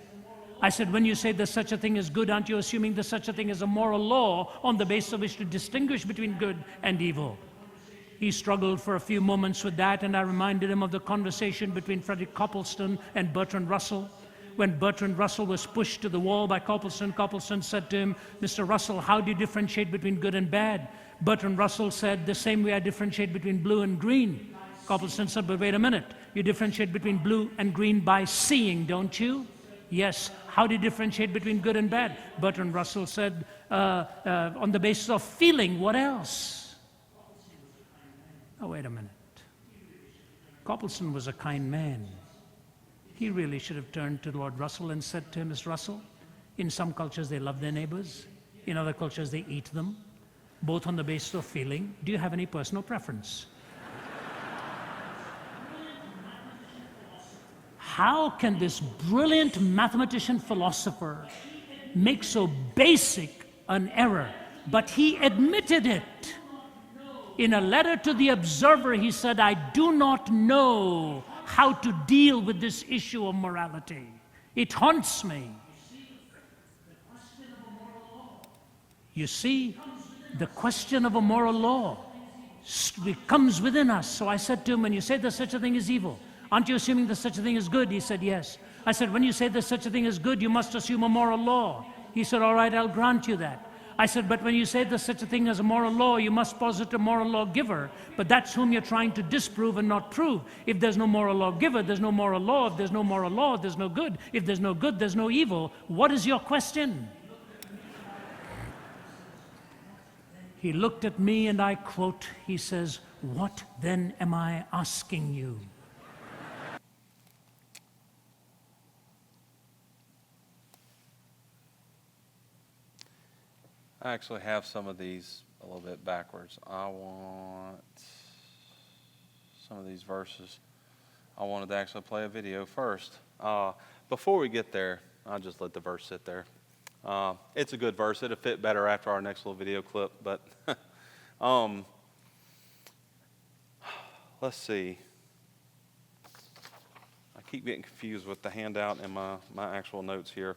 I said, when you say there's such a thing as good, aren't you assuming there's such a thing as a moral law on the basis of which to distinguish between good and evil? He struggled for a few moments with that, and I reminded him of the conversation between Frederick Copleston and Bertrand Russell. When Bertrand Russell was pushed to the wall by Copleston, Copleston said to him, Mr. Russell, how do you differentiate between good and bad? Bertrand Russell said, the same way I differentiate between blue and green. Copleston said, but wait a minute, you differentiate between blue and green by seeing, don't you? Yes. How do you differentiate between good and bad? Bertrand Russell said, on the basis of feeling. What else? Oh, wait a minute. Copleston was a kind man. He really should have turned to Lord Russell and said to him, Mr. Russell, in some cultures they love their neighbors. In other cultures they eat them, both on the basis of feeling. Do you have any personal preference? How can this brilliant mathematician philosopher make so basic an error? But he admitted it. In a letter to the Observer, he said, I do not know how to deal with this issue of morality. It haunts me. You see, the question of a moral law comes within us. So I said to him, when you say there's such a thing as evil, aren't you assuming there's such a thing as good? He said, yes. I said, when you say there's such a thing as good, you must assume a moral law. He said, all right, I'll grant you that. I said, but when you say there's such a thing as a moral law, you must posit a moral lawgiver. But that's whom you're trying to disprove and not prove. If there's no moral lawgiver, there's no moral law. If there's no moral law, there's no good. If there's no good, there's no evil. What is your question? He looked at me and I quote, he says, what then am I asking you? I actually have some of these a little bit backwards. I want some of these verses. I wanted to actually play a video first. Before we get there, I'll just let the verse sit there. It's a good verse. It'll fit better after our next little video clip. But let's see. I keep getting confused with the handout and my actual notes here.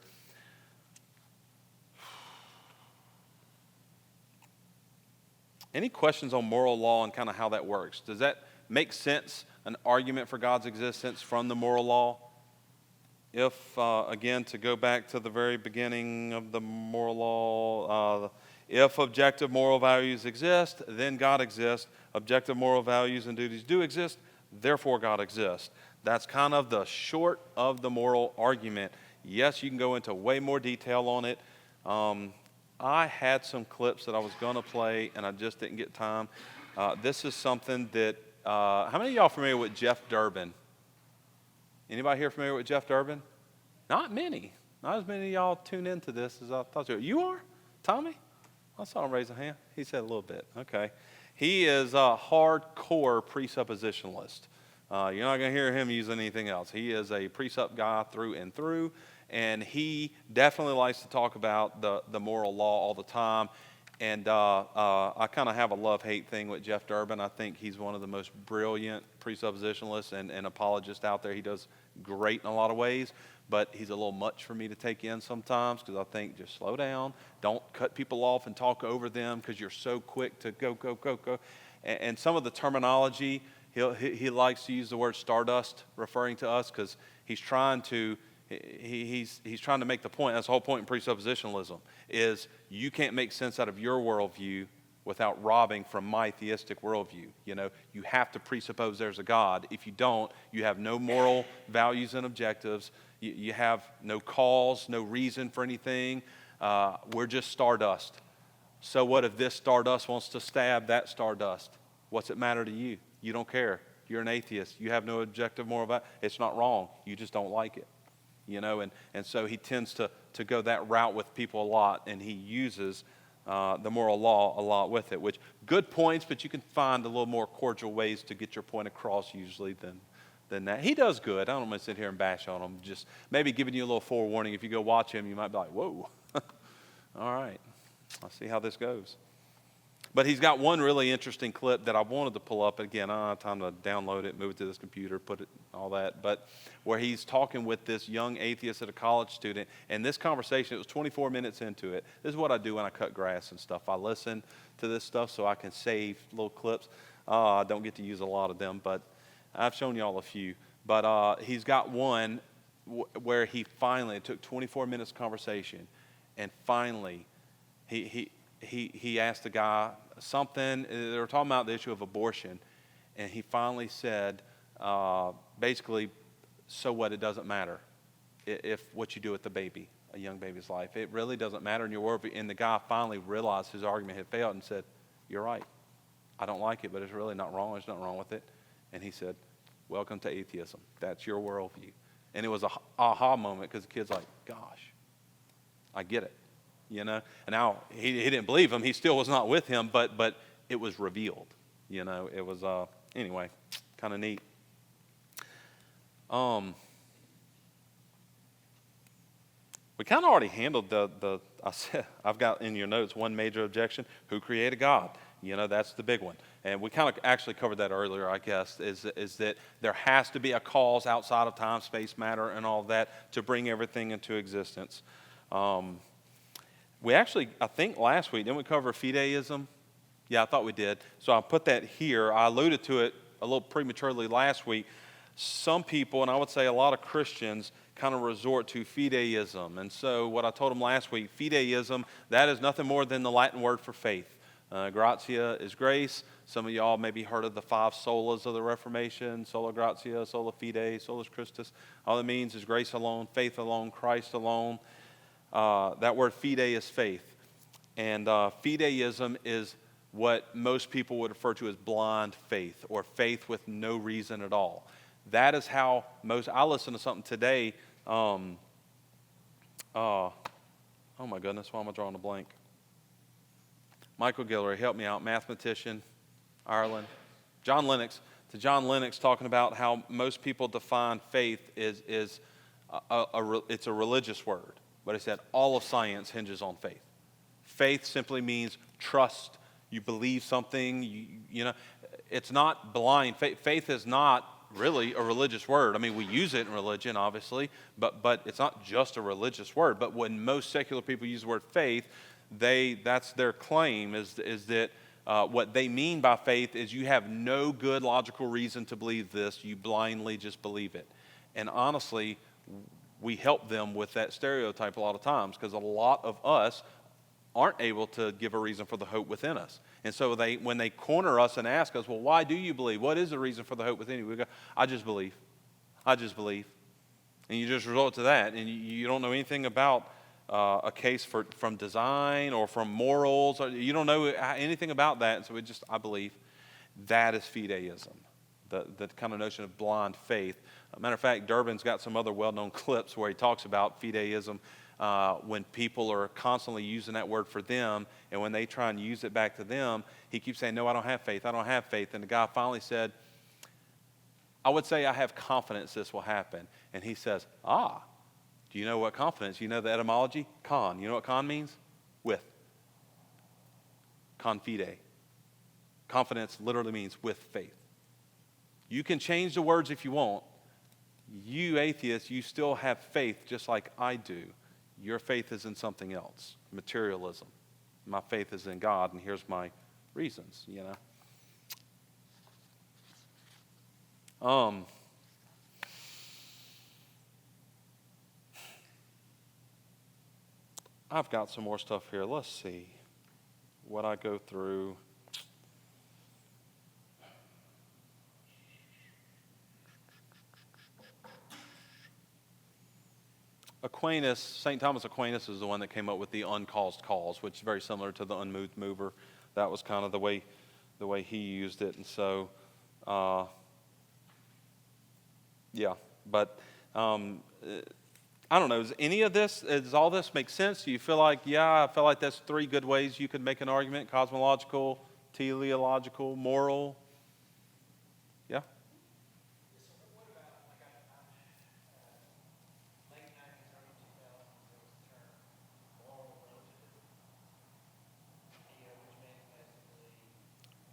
Any questions on moral law and kind of how that works? Does that make sense, an argument for God's existence from the moral law? If, again, to go back to the very beginning of the moral law, if objective moral values exist, then God exists. Objective moral values and duties do exist, therefore God exists. That's kind of the short of the moral argument. Yes, you can go into way more detail on it. I had some clips that I was going to play, and I just didn't get time. This is something that, how many of y'all familiar with Jeff Durbin? Anybody here familiar with Jeff Durbin? Not many. Not as many of y'all tune into this as I thought you were. You are? Tommy? I saw him raise a hand. He said a little bit. Okay. He is a hardcore presuppositionalist. You're not going to hear him use anything else. He is a precept guy through and through. And he definitely likes to talk about the moral law all the time. And I kind of have a love-hate thing with Jeff Durbin. I think he's one of the most brilliant presuppositionalists and apologists out there. He does great in a lot of ways, but he's a little much for me to take in sometimes because I think just slow down. Don't cut people off and talk over them because you're so quick to go. And some of the terminology, he likes to use the word stardust referring to us because he's trying to He's trying to make the point. That's the whole point in presuppositionalism, is you can't make sense out of your worldview without robbing from my theistic worldview. You have to presuppose there's a God. If you don't, you have no moral values and objectives. You have no cause, no reason for anything. We're just stardust. So what if this stardust wants to stab that stardust? What's it matter to you? You don't care. You're an atheist. You have no objective moral value. It's not wrong. You just don't like it. And so he tends to go that route with people a lot, and he uses the moral law a lot with it, which good points, but you can find a little more cordial ways to get your point across usually than that. He does good. I don't want to sit here and bash on him. Just maybe giving you a little forewarning. If you go watch him, you might be like, whoa. All right. I'll see how this goes. But he's got one really interesting clip that I wanted to pull up. Again, I don't have time to download it, move it to this computer, put it, all that. But where he's talking with this young atheist at a college student. And this conversation, it was 24 minutes into it. This is what I do when I cut grass and stuff. I listen to this stuff so I can save little clips. I don't get to use a lot of them, but I've shown you all a few. But he's got one where he finally, it took 24 minutes conversation, and finally he asked the guy something. They were talking about the issue of abortion, and he finally said, basically, so what? It doesn't matter if what you do with the baby, a young baby's life. It really doesn't matter in your worldview. And the guy finally realized his argument had failed and said, you're right. I don't like it, but it's really not wrong. There's nothing wrong with it. And he said, welcome to atheism. That's your worldview. And it was a aha moment because the kid's like, gosh, I get it. And now he didn't believe him. He still was not with him, but it was revealed. It was, anyway, kind of neat. We kind of already handled I've got in your notes one major objection: who created God? That's the big one. And we kind of actually covered that earlier, I guess, is that there has to be a cause outside of time, space, matter, and all that to bring everything into existence. We actually, I think last week, didn't we cover fideism? Yeah, I thought we did. So I put that here. I alluded to it a little prematurely last week. Some people, and I would say a lot of Christians, kind of resort to fideism. And so what I told them last week, fideism, that is nothing more than the Latin word for faith. Gratia is grace. Some of y'all maybe heard of the 5 solas of the Reformation: sola gratia, sola fide, solus Christus. All it means is grace alone, faith alone, Christ alone. That word fide is faith. And fideism is what most people would refer to as blind faith, or faith with no reason at all. That is how I listened to something today. Oh my goodness, why am I drawing a blank? Michael Guillory, help me out, mathematician, Ireland. John Lennox talking about how most people define faith is it's a religious word. But he said all of science hinges on faith. Faith simply means trust. You believe something. It's not blind. Faith is not really a religious word. I mean, we use it in religion, obviously, but it's not just a religious word. But when most secular people use the word faith, that's their claim is that what they mean by faith is you have no good logical reason to believe this. You blindly just believe it. And honestly, we help them with that stereotype a lot of times because a lot of us aren't able to give a reason for the hope within us. And so when they corner us and ask us, well, why do you believe? What is the reason for the hope within you? We go, I just believe. I just believe. And you just resort to that, and you don't know anything about a case from design or from morals. Or you don't know anything about that, and so I believe. That is fideism, the kind of notion of blind faith. Matter of fact, Durbin's got some other well-known clips where he talks about fideism when people are constantly using that word for them, and when they try and use it back to them, he keeps saying, no, I don't have faith, I don't have faith. And the guy finally said, I would say I have confidence this will happen. And he says, do you know what confidence? You know the etymology? Con. You know what con means? With. Confide. Confidence literally means with faith. You can change the words if you want. You atheists, you still have faith just like I do. Your faith is in something else, materialism. My faith is in God, and here's my reasons, I've got some more stuff here. Let's see what I go through. Aquinas, St. Thomas Aquinas is the one that came up with the uncaused cause, which is very similar to the unmoved mover. That was kind of the way he used it. And so, yeah. But I don't know. Does all this make sense? Do you feel like, I feel like that's three good ways you could make an argument: cosmological, teleological, moral? Yeah.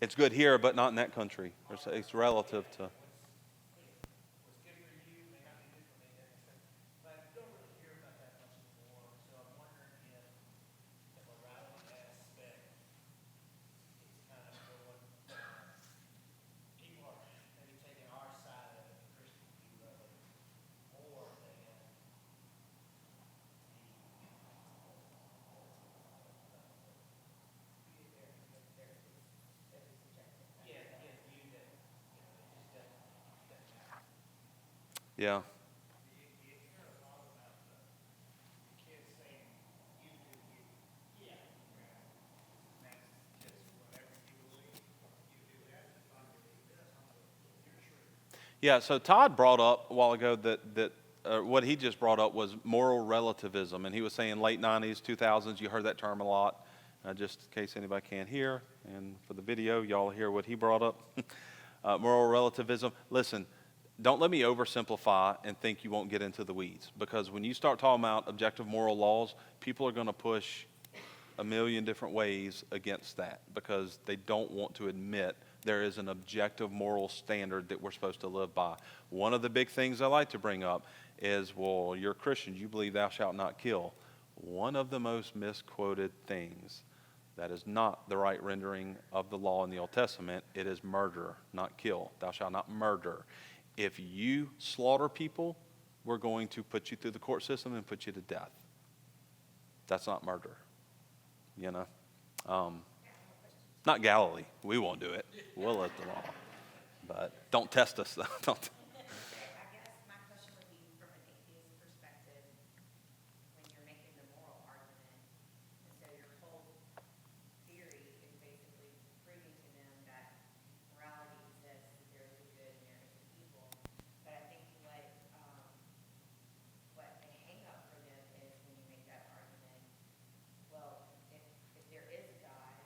It's good here, but not in that country. It's relative to. Yeah. Yeah, so Todd brought up a while ago that what he just brought up was moral relativism, and he was saying late 90s, 2000s, you heard that term a lot. Just in case anybody can't hear, and for the video, y'all hear what he brought up. Moral relativism. Listen, don't let me oversimplify and think you won't get into the weeds, because when you start talking about objective moral laws, people are going to push a million different ways against that because they don't want to admit there is an objective moral standard that we're supposed to live by. One of the big things I like to bring up is, well, you're a Christian, you believe thou shalt not kill. One of the most misquoted things that is not the right rendering of the law in the Old Testament. It is murder, not kill. Thou shalt not murder. If you slaughter people, we're going to put you through the court system and put you to death. That's not murder. You know, not Galilee. We won't do it. We'll let the law. But don't test us, though. Don't. I guess my question would be from an atheist perspective, when you're making the moral argument, and so your whole theory is basically proving to them that morality exists, that there is a good and there is an evil. But I think what the hang up for them is when you make that argument, well, if there is a God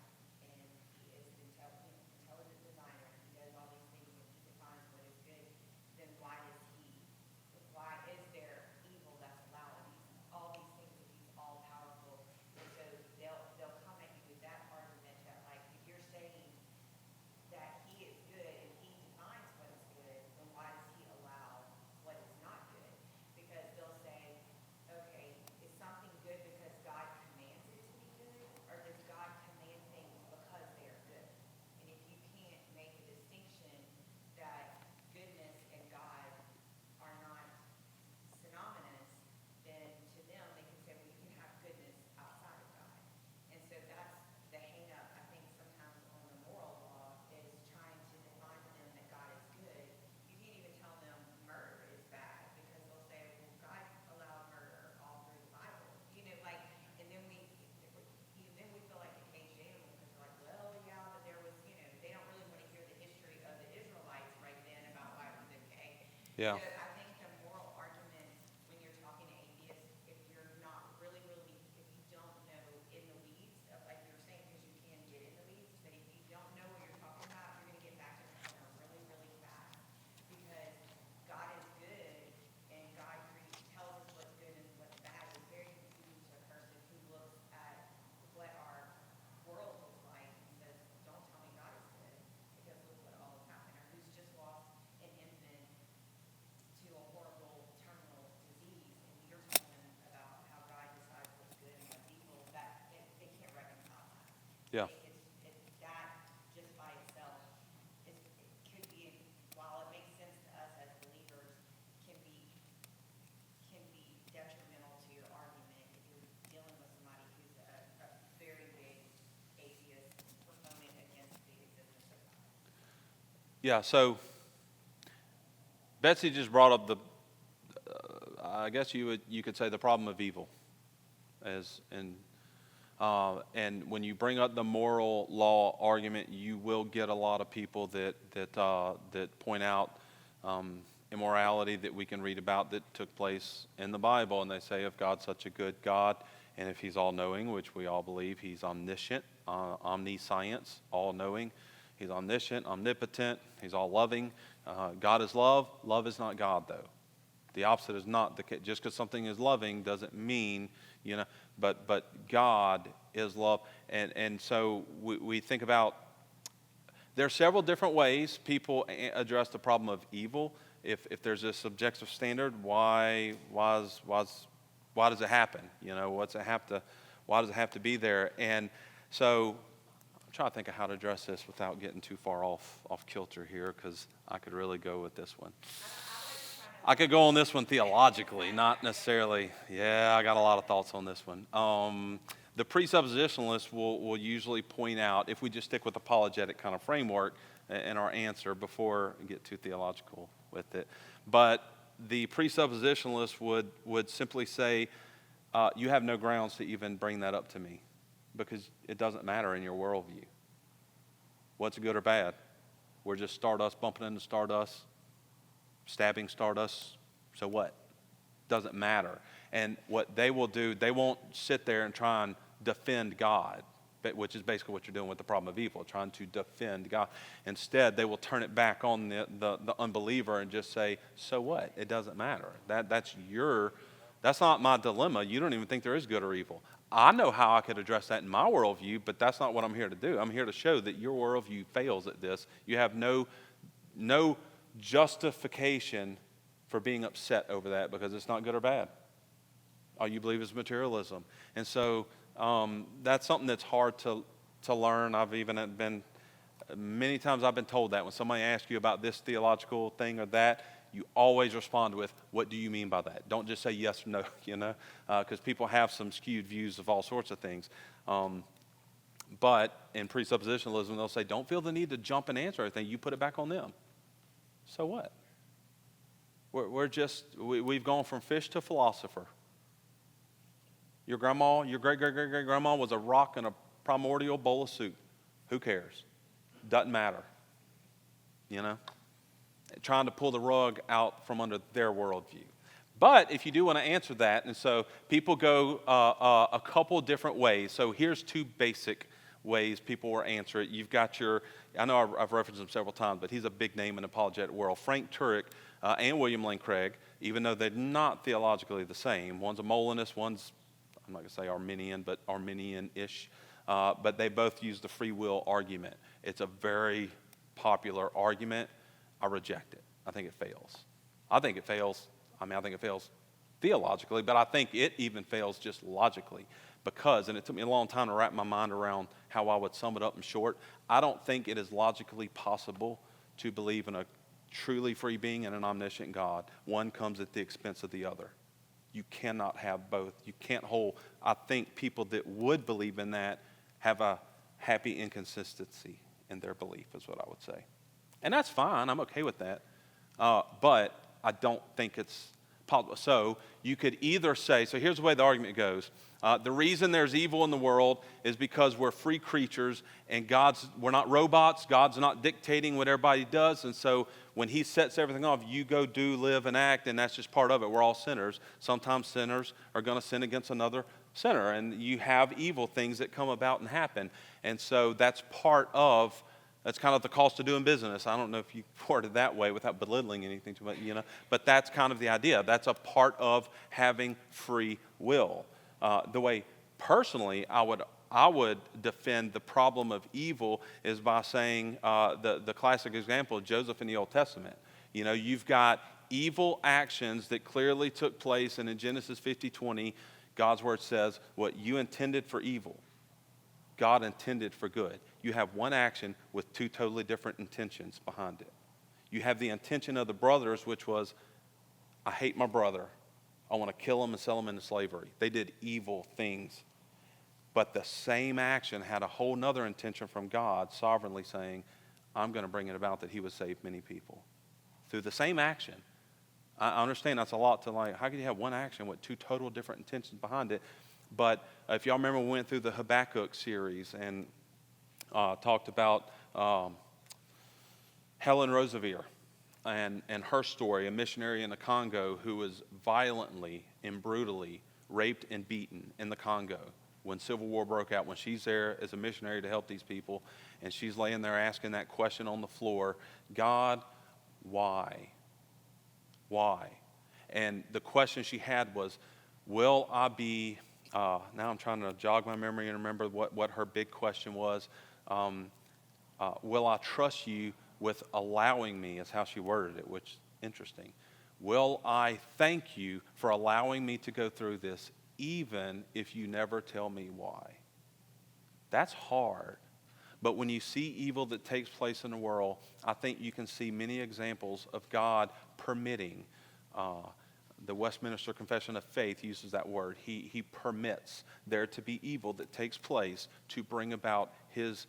and he is an intelligent designer, he does all these things and he defines what is good, then why is there evil that's allowed? All these things if he's all powerful. And so they'll come at you with that argument that, like, if you're saying that he is good and he defines what is good, then why does he allow what is not good? Because they'll say, okay, is something good because God commands it to be good, or does God command things because they are good? And if you can't make a distinction that goodness and God are not synonymous, then to them they can say, well, you can have goodness outside of God. And so that's the hang up, I think, sometimes on the moral law, is trying to define to them that God is good. You can't even tell them murder is bad, because they'll say, well, God allowed murder all through the Bible. And then we feel like the caged animal, because we're like, well, yeah, but there was, they don't really want to hear the history of the Israelites right then about why it was okay. Yeah. So I think the moral argument, when you're talking to atheists, if you're not really, if you don't know in the weeds, like you were saying, because you can get in the weeds, but if you don't know what you're talking about, you're going to get back to the corner really, really fast. Because God is good, and God tells us what's good and what's bad. It's very confusing to a person who looks at what our world looks like and says, don't tell me God is good, because look what all has happened. Or who's just lost an infant to a horrible terminal disease, and you're telling them about how God decides what's good and what's evil. That they can't reconcile that. Yeah. It's that just by itself it could be, while it makes sense to us as believers, can be detrimental to your argument if you're dealing with somebody Yeah, so Betsy just brought up I guess you could say the problem of evil, and when you bring up the moral law argument, you will get a lot of people that point out immorality that we can read about that took place in the Bible, and they say if God's such a good God, and if He's all-knowing, which we all believe, He's omniscient, omniscience, all-knowing, He's omniscient, omnipotent, He's all-loving. God is love. Love is not God, though. The opposite is not the case. Just because something is loving doesn't mean, but God is love. And so we think about, there are several different ways people address the problem of evil. If there's a subjective standard, why does it happen? Why does it have to be there? And so I'm trying to think of how to address this without getting too far off kilter here, because I could really go with this one. I could go on this one theologically, not necessarily. Yeah, I got a lot of thoughts on this one. The presuppositionalists will usually point out, if we just stick with apologetic kind of framework in our answer before we get too theological with it, but the presuppositionalists would simply say, you have no grounds to even bring that up to me, because it doesn't matter in your worldview. What's good or bad? We're just stardust bumping into stardust, stabbing stardust, so what? Doesn't matter. And what they will do, they won't sit there and try and defend God, which is basically what you're doing with the problem of evil, trying to defend God. Instead, they will turn it back on the unbeliever and just say, so what? It doesn't matter. That's not my dilemma. You don't even think there is good or evil. I know how I could address that in my worldview, but that's not what I'm here to do. I'm here to show that your worldview fails at this. You have no justification for being upset over that, because it's not good or bad. All you believe is materialism. And so that's something that's hard to learn. I've even been, many times I've been told that when somebody asks you about this theological thing or that, you always respond with, what do you mean by that? Don't just say yes or no, because people have some skewed views of all sorts of things. But in presuppositionalism, they'll say, don't feel the need to jump and answer everything. You put it back on them. So what? We've gone from fish to philosopher. Your grandma, your great-great-great-great-grandma was a rock in a primordial bowl of soup. Who cares? Doesn't matter. Trying to pull the rug out from under their worldview. But if you do want to answer that, and so people go a couple different ways. So here's two basic ways people will answer it. You've got I know I've referenced him several times, but he's a big name in the apologetic world. Frank Turek and William Lane Craig, even though they're not theologically the same. One's a Molinist, one's, I'm not going to say Arminian, but Arminian-ish. But they both use the free will argument. It's a very popular argument. I reject it. I think it fails. I think it fails theologically, but I think it even fails just logically. Because, and it took me a long time to wrap my mind around how I would sum it up in short, I don't think it is logically possible to believe in a truly free being and an omniscient God. One comes at the expense of the other. You cannot have both. You can't hold. I think people that would believe in that have a happy inconsistency in their belief, is what I would say. And that's fine. I'm okay with that. But I don't think it's possible. So you could either say, so here's the way the argument goes. The reason there's evil in the world is because we're free creatures and we're not robots. God's not dictating what everybody does. And so when He sets everything off, you go do, live, and act, and that's just part of it. We're all sinners. Sometimes sinners are going to sin against another sinner, and you have evil things that come about and happen. And so that's kind of the cost of doing business. I don't know if you word it that way without belittling anything too much, but that's kind of the idea. That's a part of having free will. The way personally I would defend the problem of evil is by saying the classic example of Joseph in the Old Testament. You've got evil actions that clearly took place, and in Genesis 50:20, God's word says, what you intended for evil, God intended for good. You have one action with two totally different intentions behind it. You have the intention of the brothers, which was, I hate my brother. I want to kill him and sell him into slavery. They did evil things. But the same action had a whole nother intention from God, sovereignly saying, I'm going to bring it about that he would save many people through the same action. I understand that's a lot to like, how could you have one action with two total different intentions behind it? But if y'all remember, we went through the Habakkuk series and talked about Helen Roosevelt and her story, a missionary in the Congo who was violently and brutally raped and beaten in the Congo when Civil War broke out, when she's there as a missionary to help these people, and she's laying there asking that question on the floor, God, why? Why? And the question she had was, will I be, now I'm trying to jog my memory and remember what her big question was. Will I trust you with allowing me, is how she worded it, which is interesting. Will I thank you for allowing me to go through this, even if you never tell me why? That's hard. But when you see evil that takes place in the world, I think you can see many examples of God permitting. The Westminster Confession of Faith uses that word. He permits there to be evil that takes place to bring about his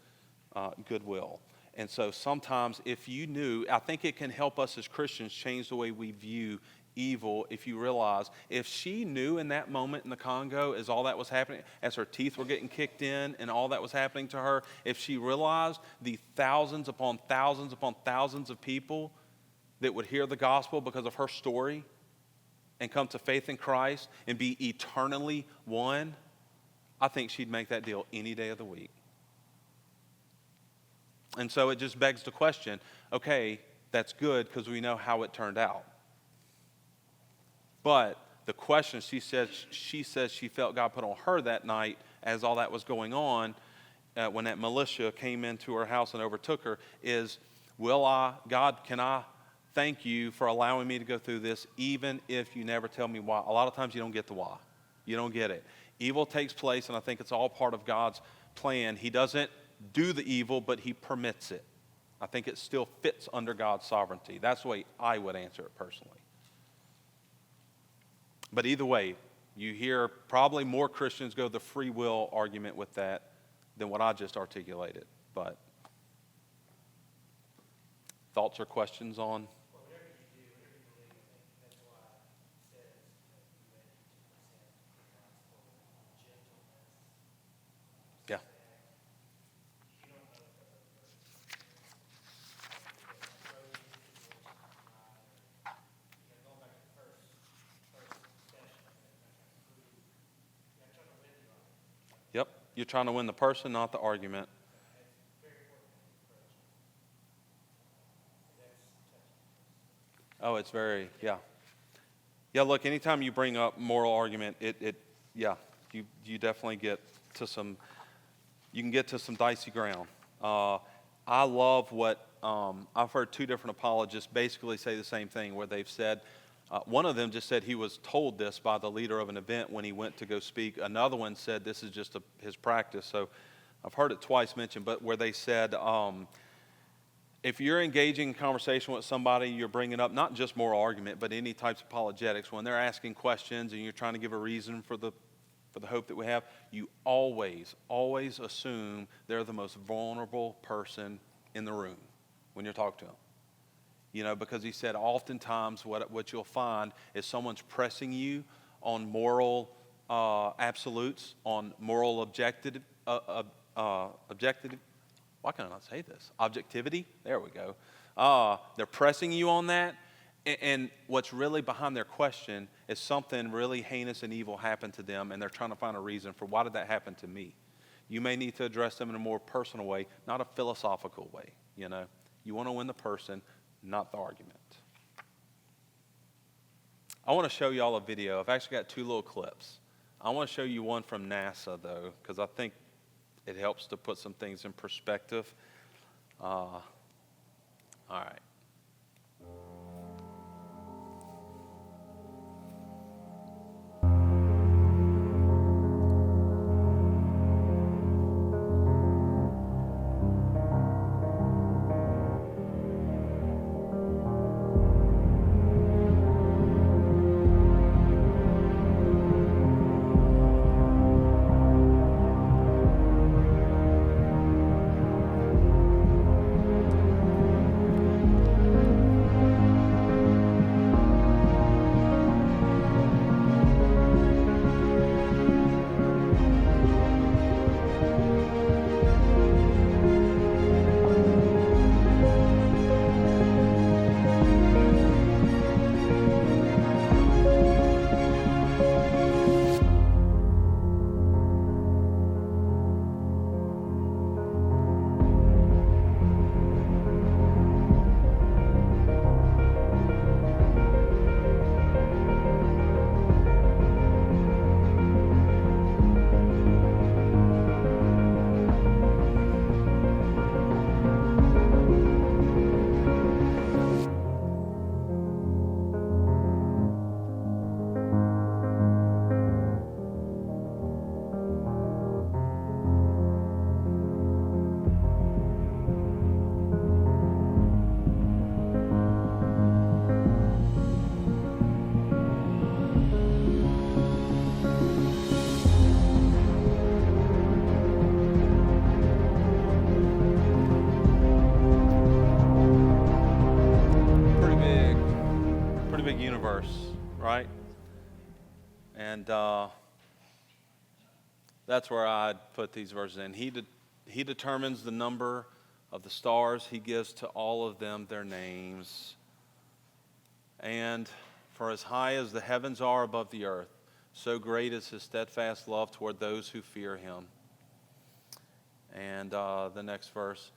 goodwill. And so sometimes if you knew, I think it can help us as Christians change the way we view evil. If you realize, if she knew in that moment in the Congo as all that was happening, as her teeth were getting kicked in and all that was happening to her, if she realized the thousands upon thousands upon thousands of people that would hear the gospel because of her story and come to faith in Christ and be eternally one, I think she'd make that deal any day of the week. And so it just begs the question, okay, that's good because we know how it turned out. But the question she says she felt God put on her that night as all that was going on, when that militia came into her house and overtook her, is, God, can I thank you for allowing me to go through this, even if you never tell me why? A lot of times you don't get the why. You don't get it. Evil takes place, and I think it's all part of God's plan. He doesn't do the evil, but he permits it. I think it still fits under God's sovereignty. That's the way I would answer it personally. But either way, you hear probably more Christians go the free will argument with that than what I just articulated. But thoughts or questions on? Yeah. Yep. You're trying to win the person, not the argument. Oh, it's very, yeah. Yeah, look, anytime you bring up moral argument, you definitely get to some, you can get to some dicey ground. I love what, I've heard two different apologists basically say the same thing, where they've said, one of them just said he was told this by the leader of an event when he went to go speak. Another one said this is just his practice. So I've heard it twice mentioned, but where they said, if you're engaging in conversation with somebody, you're bringing up not just moral argument, but any types of apologetics. When they're asking questions and you're trying to give a reason for the hope that we have, you always assume they're the most vulnerable person in the room when you're talking to them. You know, because he said oftentimes what you'll find is someone's pressing you on moral absolutes, on moral objective. Why can I not say this? Objectivity. There we go. They're pressing you on that, and what's really behind their question is something really heinous and evil happened to them, and they're trying to find a reason for why did that happen to me. You may need to address them in a more personal way, not a philosophical way. You know, you want to win the person, not the argument. I want to show you all a video. I've actually got two little clips. I want to show you one from NASA, though, because I think it helps to put some things in perspective. All right. universe, right? And that's where I'd put these verses in. He determines the number of the stars. He gives to all of them their names. And for as high as the heavens are above the earth, so great is his steadfast love toward those who fear him. And the next verse,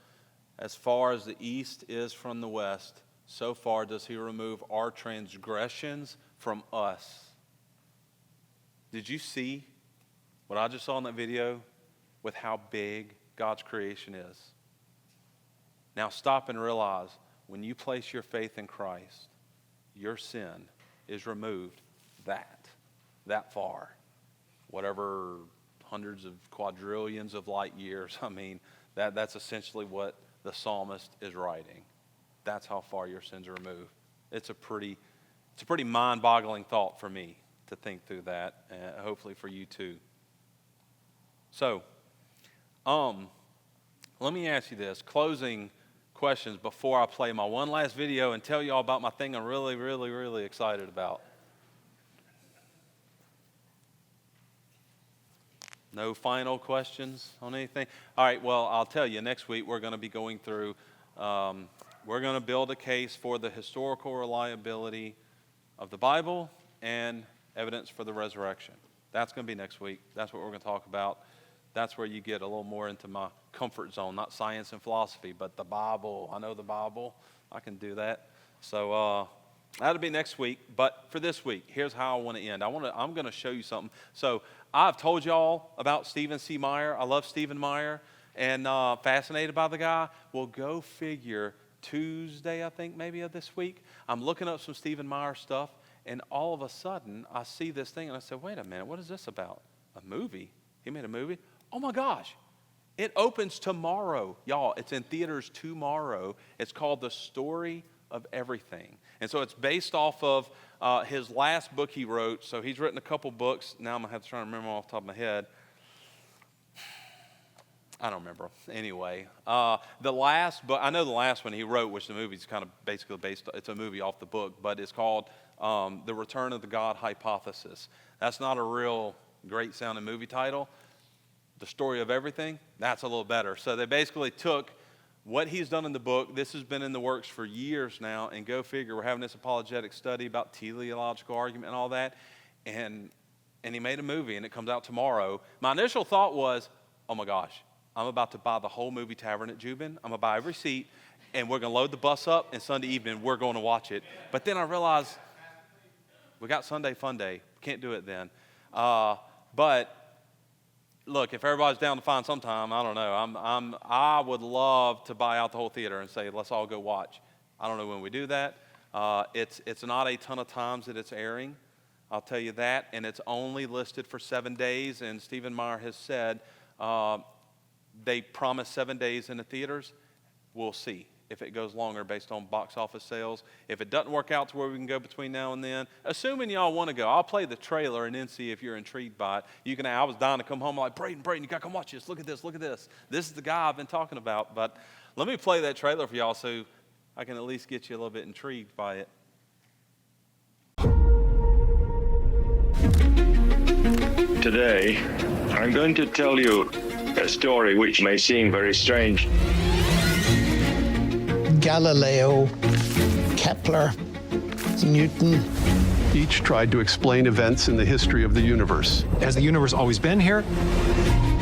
as far as the east is from the west, so far does he remove our transgressions from us. Did you see what I just saw in that video with how big God's creation is? Now stop and realize, when you place your faith in Christ, your sin is removed that far. Whatever hundreds of quadrillions of light years. I mean, that's essentially what the psalmist is writing. That's how far your sins are removed. It's a pretty mind-boggling thought for me to think through that, and hopefully for you too. So, let me ask you this, closing questions before I play my one last video and tell you all about my thing I'm really, really, really excited about. No final questions on anything? All right, well, I'll tell you, next week we're going to be going through, we're going to build a case for the historical reliability of the Bible and evidence for the resurrection. That's going to be next week. That's what we're going to talk about. That's where you get a little more into my comfort zone, not science and philosophy, but the Bible. I know the Bible. I can do that. So that'll be next week. But for this week, here's how I want to end. I'm going to show you something. So I've told y'all about Stephen C. Meyer. I love Stephen Meyer and fascinated by the guy. Well, go figure, Tuesday, I think, maybe of this week, I'm looking up some Stephen Meyer stuff, and all of a sudden, I see this thing, and I said, wait a minute, what is this about? A movie? He made a movie? Oh, my gosh. It opens tomorrow. Y'all, it's in theaters tomorrow. It's called The Story of Everything. And so it's based off of his last book he wrote. So he's written a couple books. Now I'm going to have to try to remember off the top of my head. I don't remember. Anyway, the last book, I know the last one he wrote, which the movie's kind of basically based, it's a movie off the book, but it's called The Return of the God Hypothesis. That's not a real great sounding movie title. The Story of Everything, that's a little better. So they basically took what he's done in the book. This has been in the works for years now, and go figure, we're having this apologetic study about teleological argument and all that, and he made a movie, and it comes out tomorrow. My initial thought was, oh my gosh, I'm about to buy the whole movie Tavern at Jubin. I'm going to buy every seat, and we're going to load the bus up, and Sunday evening, we're going to watch it. But then I realized, we got Sunday Fun Day. Can't do it then. But look, if everybody's down to find some time, I don't know. I would love to buy out the whole theater and say, let's all go watch. I don't know when we do that. It's not a ton of times that it's airing. I'll tell you that. And it's only listed for 7 days. And Stephen Meyer has said they promise 7 days in the theaters. We'll see if it goes longer based on box office sales. If it doesn't work out to where we can go between now and then, assuming y'all want to go, I'll play the trailer and then see if you're intrigued by it. I was dying to come home. I'm like, Braden, you got to come watch this. Look at this. This is the guy I've been talking about. But let me play that trailer for y'all so I can at least get you a little bit intrigued by it. Today, I'm going to tell you a story which may seem very strange. Galileo, Kepler, Newton. Each tried to explain events in the history of the universe. Has the universe always been here,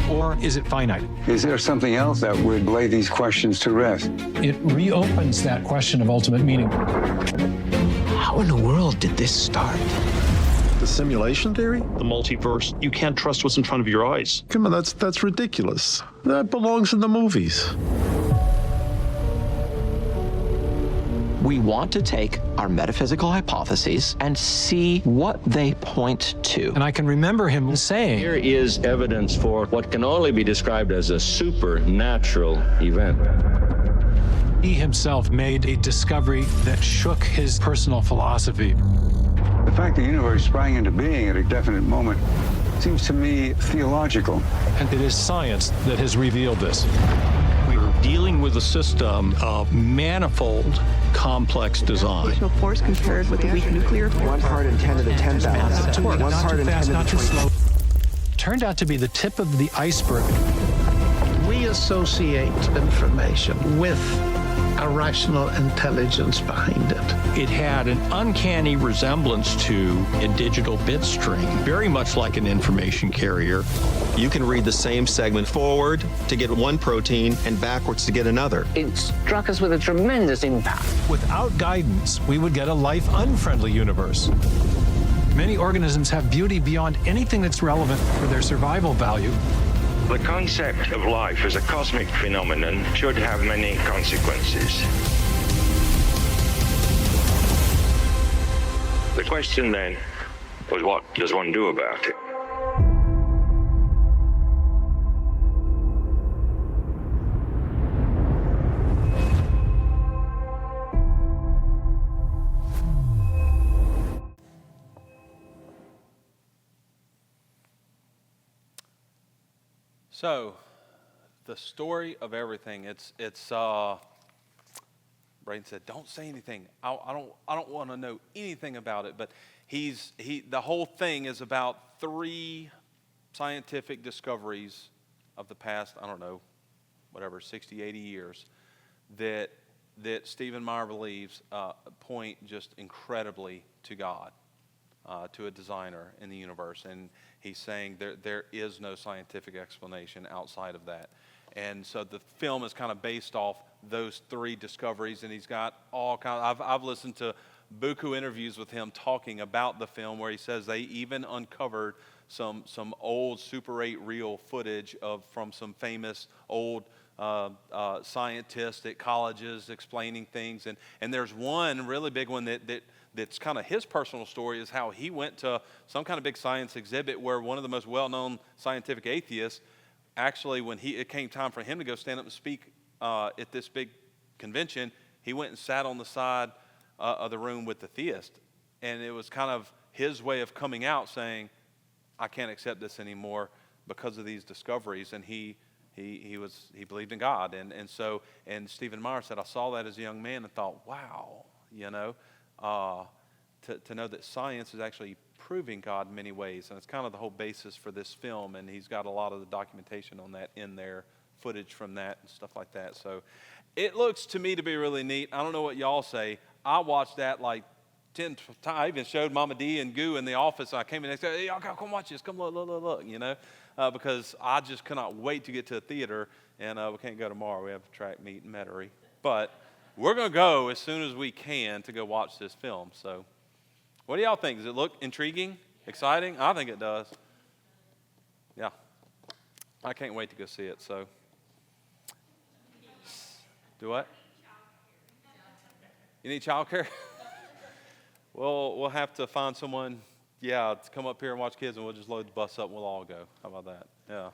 or is it finite? Is there something else that would lay these questions to rest? It reopens that question of ultimate meaning. How in the world did this start? The simulation theory? The multiverse. You can't trust what's in front of your eyes. Come on, that's ridiculous. That belongs in the movies. We want to take our metaphysical hypotheses and see what they point to. And I can remember him saying, Here is evidence for what can only be described as a supernatural event. he himself made a discovery that shook his personal philosophy. The fact the universe sprang into being at a definite moment seems to me theological. And it is science that has revealed this. We're dealing with a system of manifold, complex design. Force compared with the weak nuclear force. 1 part in 10 to the 10,000. 1 part in 10 to the 20. Turned out to be the tip of the iceberg. We associate information with a rational intelligence behind it. It had an uncanny resemblance to a digital bit string, very much like an information carrier. You can read the same segment forward to get one protein and backwards to get another. It struck us with a tremendous impact. Without guidance, we would get a life-unfriendly universe. Many organisms have beauty beyond anything that's relevant for their survival value. The concept of life as a cosmic phenomenon should have many consequences. The question then was, what does one do about it? So, the story of everything. Braden said, "Don't say anything. I don't want to know anything about it." But the whole thing is about 3 scientific discoveries of the past, I don't know, whatever, 60, 80 years, that Stephen Meyer believes point just incredibly to God, to a designer in the universe. And he's saying there is no scientific explanation outside of that. And so the film is kind of based off those 3 discoveries, and he's got all kind. I've listened to buku interviews with him talking about the film, where he says they even uncovered some old Super 8 reel footage from some famous old scientists at colleges explaining things. And there's one really big one that's kind of his personal story, is how he went to some kind of big science exhibit where one of the most well-known scientific atheists, actually, when it came time for him to go stand up and speak at this big convention, he went and sat on the side of the room with the theist. And it was kind of his way of coming out, saying, I can't accept this anymore because of these discoveries. And he believed in God. And Stephen Meyer said, I saw that as a young man and thought, wow, to know that science is actually proving God in many ways. And it's kind of the whole basis for this film. And he's got a lot of the documentation on that in there, footage from that and stuff like that. So it looks to me to be really neat. I don't know what y'all say. I watched that like 10 times. I even showed Mama D and Goo in the office. I came in and said, hey, y'all come watch this. Come look, because I just cannot wait to get to the theater. And we can't go tomorrow. We have a track meet in Metairie. But we're going to go as soon as we can to go watch this film. So what do y'all think? Does it look intriguing, exciting? I think it does. Yeah. I can't wait to go see it. So, do what? You need childcare? We'll have to find someone, to come up here and watch kids, and we'll just load the bus up and we'll all go. How about that? Yeah.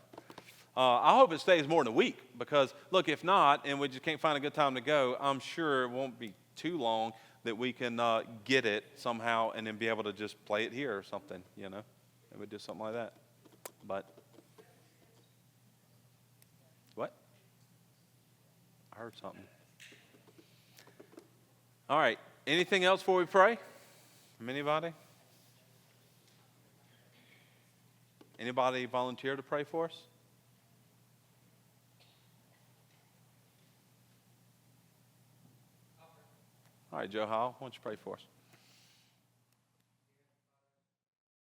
I hope it stays more than a week, because, look, if not, and we just can't find a good time to go, I'm sure it won't be too long that we can get it somehow and then be able to just play it here or something, Maybe do something like that. But, what? I heard something. All right. Anything else before we pray? From anybody? Anybody volunteer to pray for us? All right, Joe Howell, why don't you pray for us?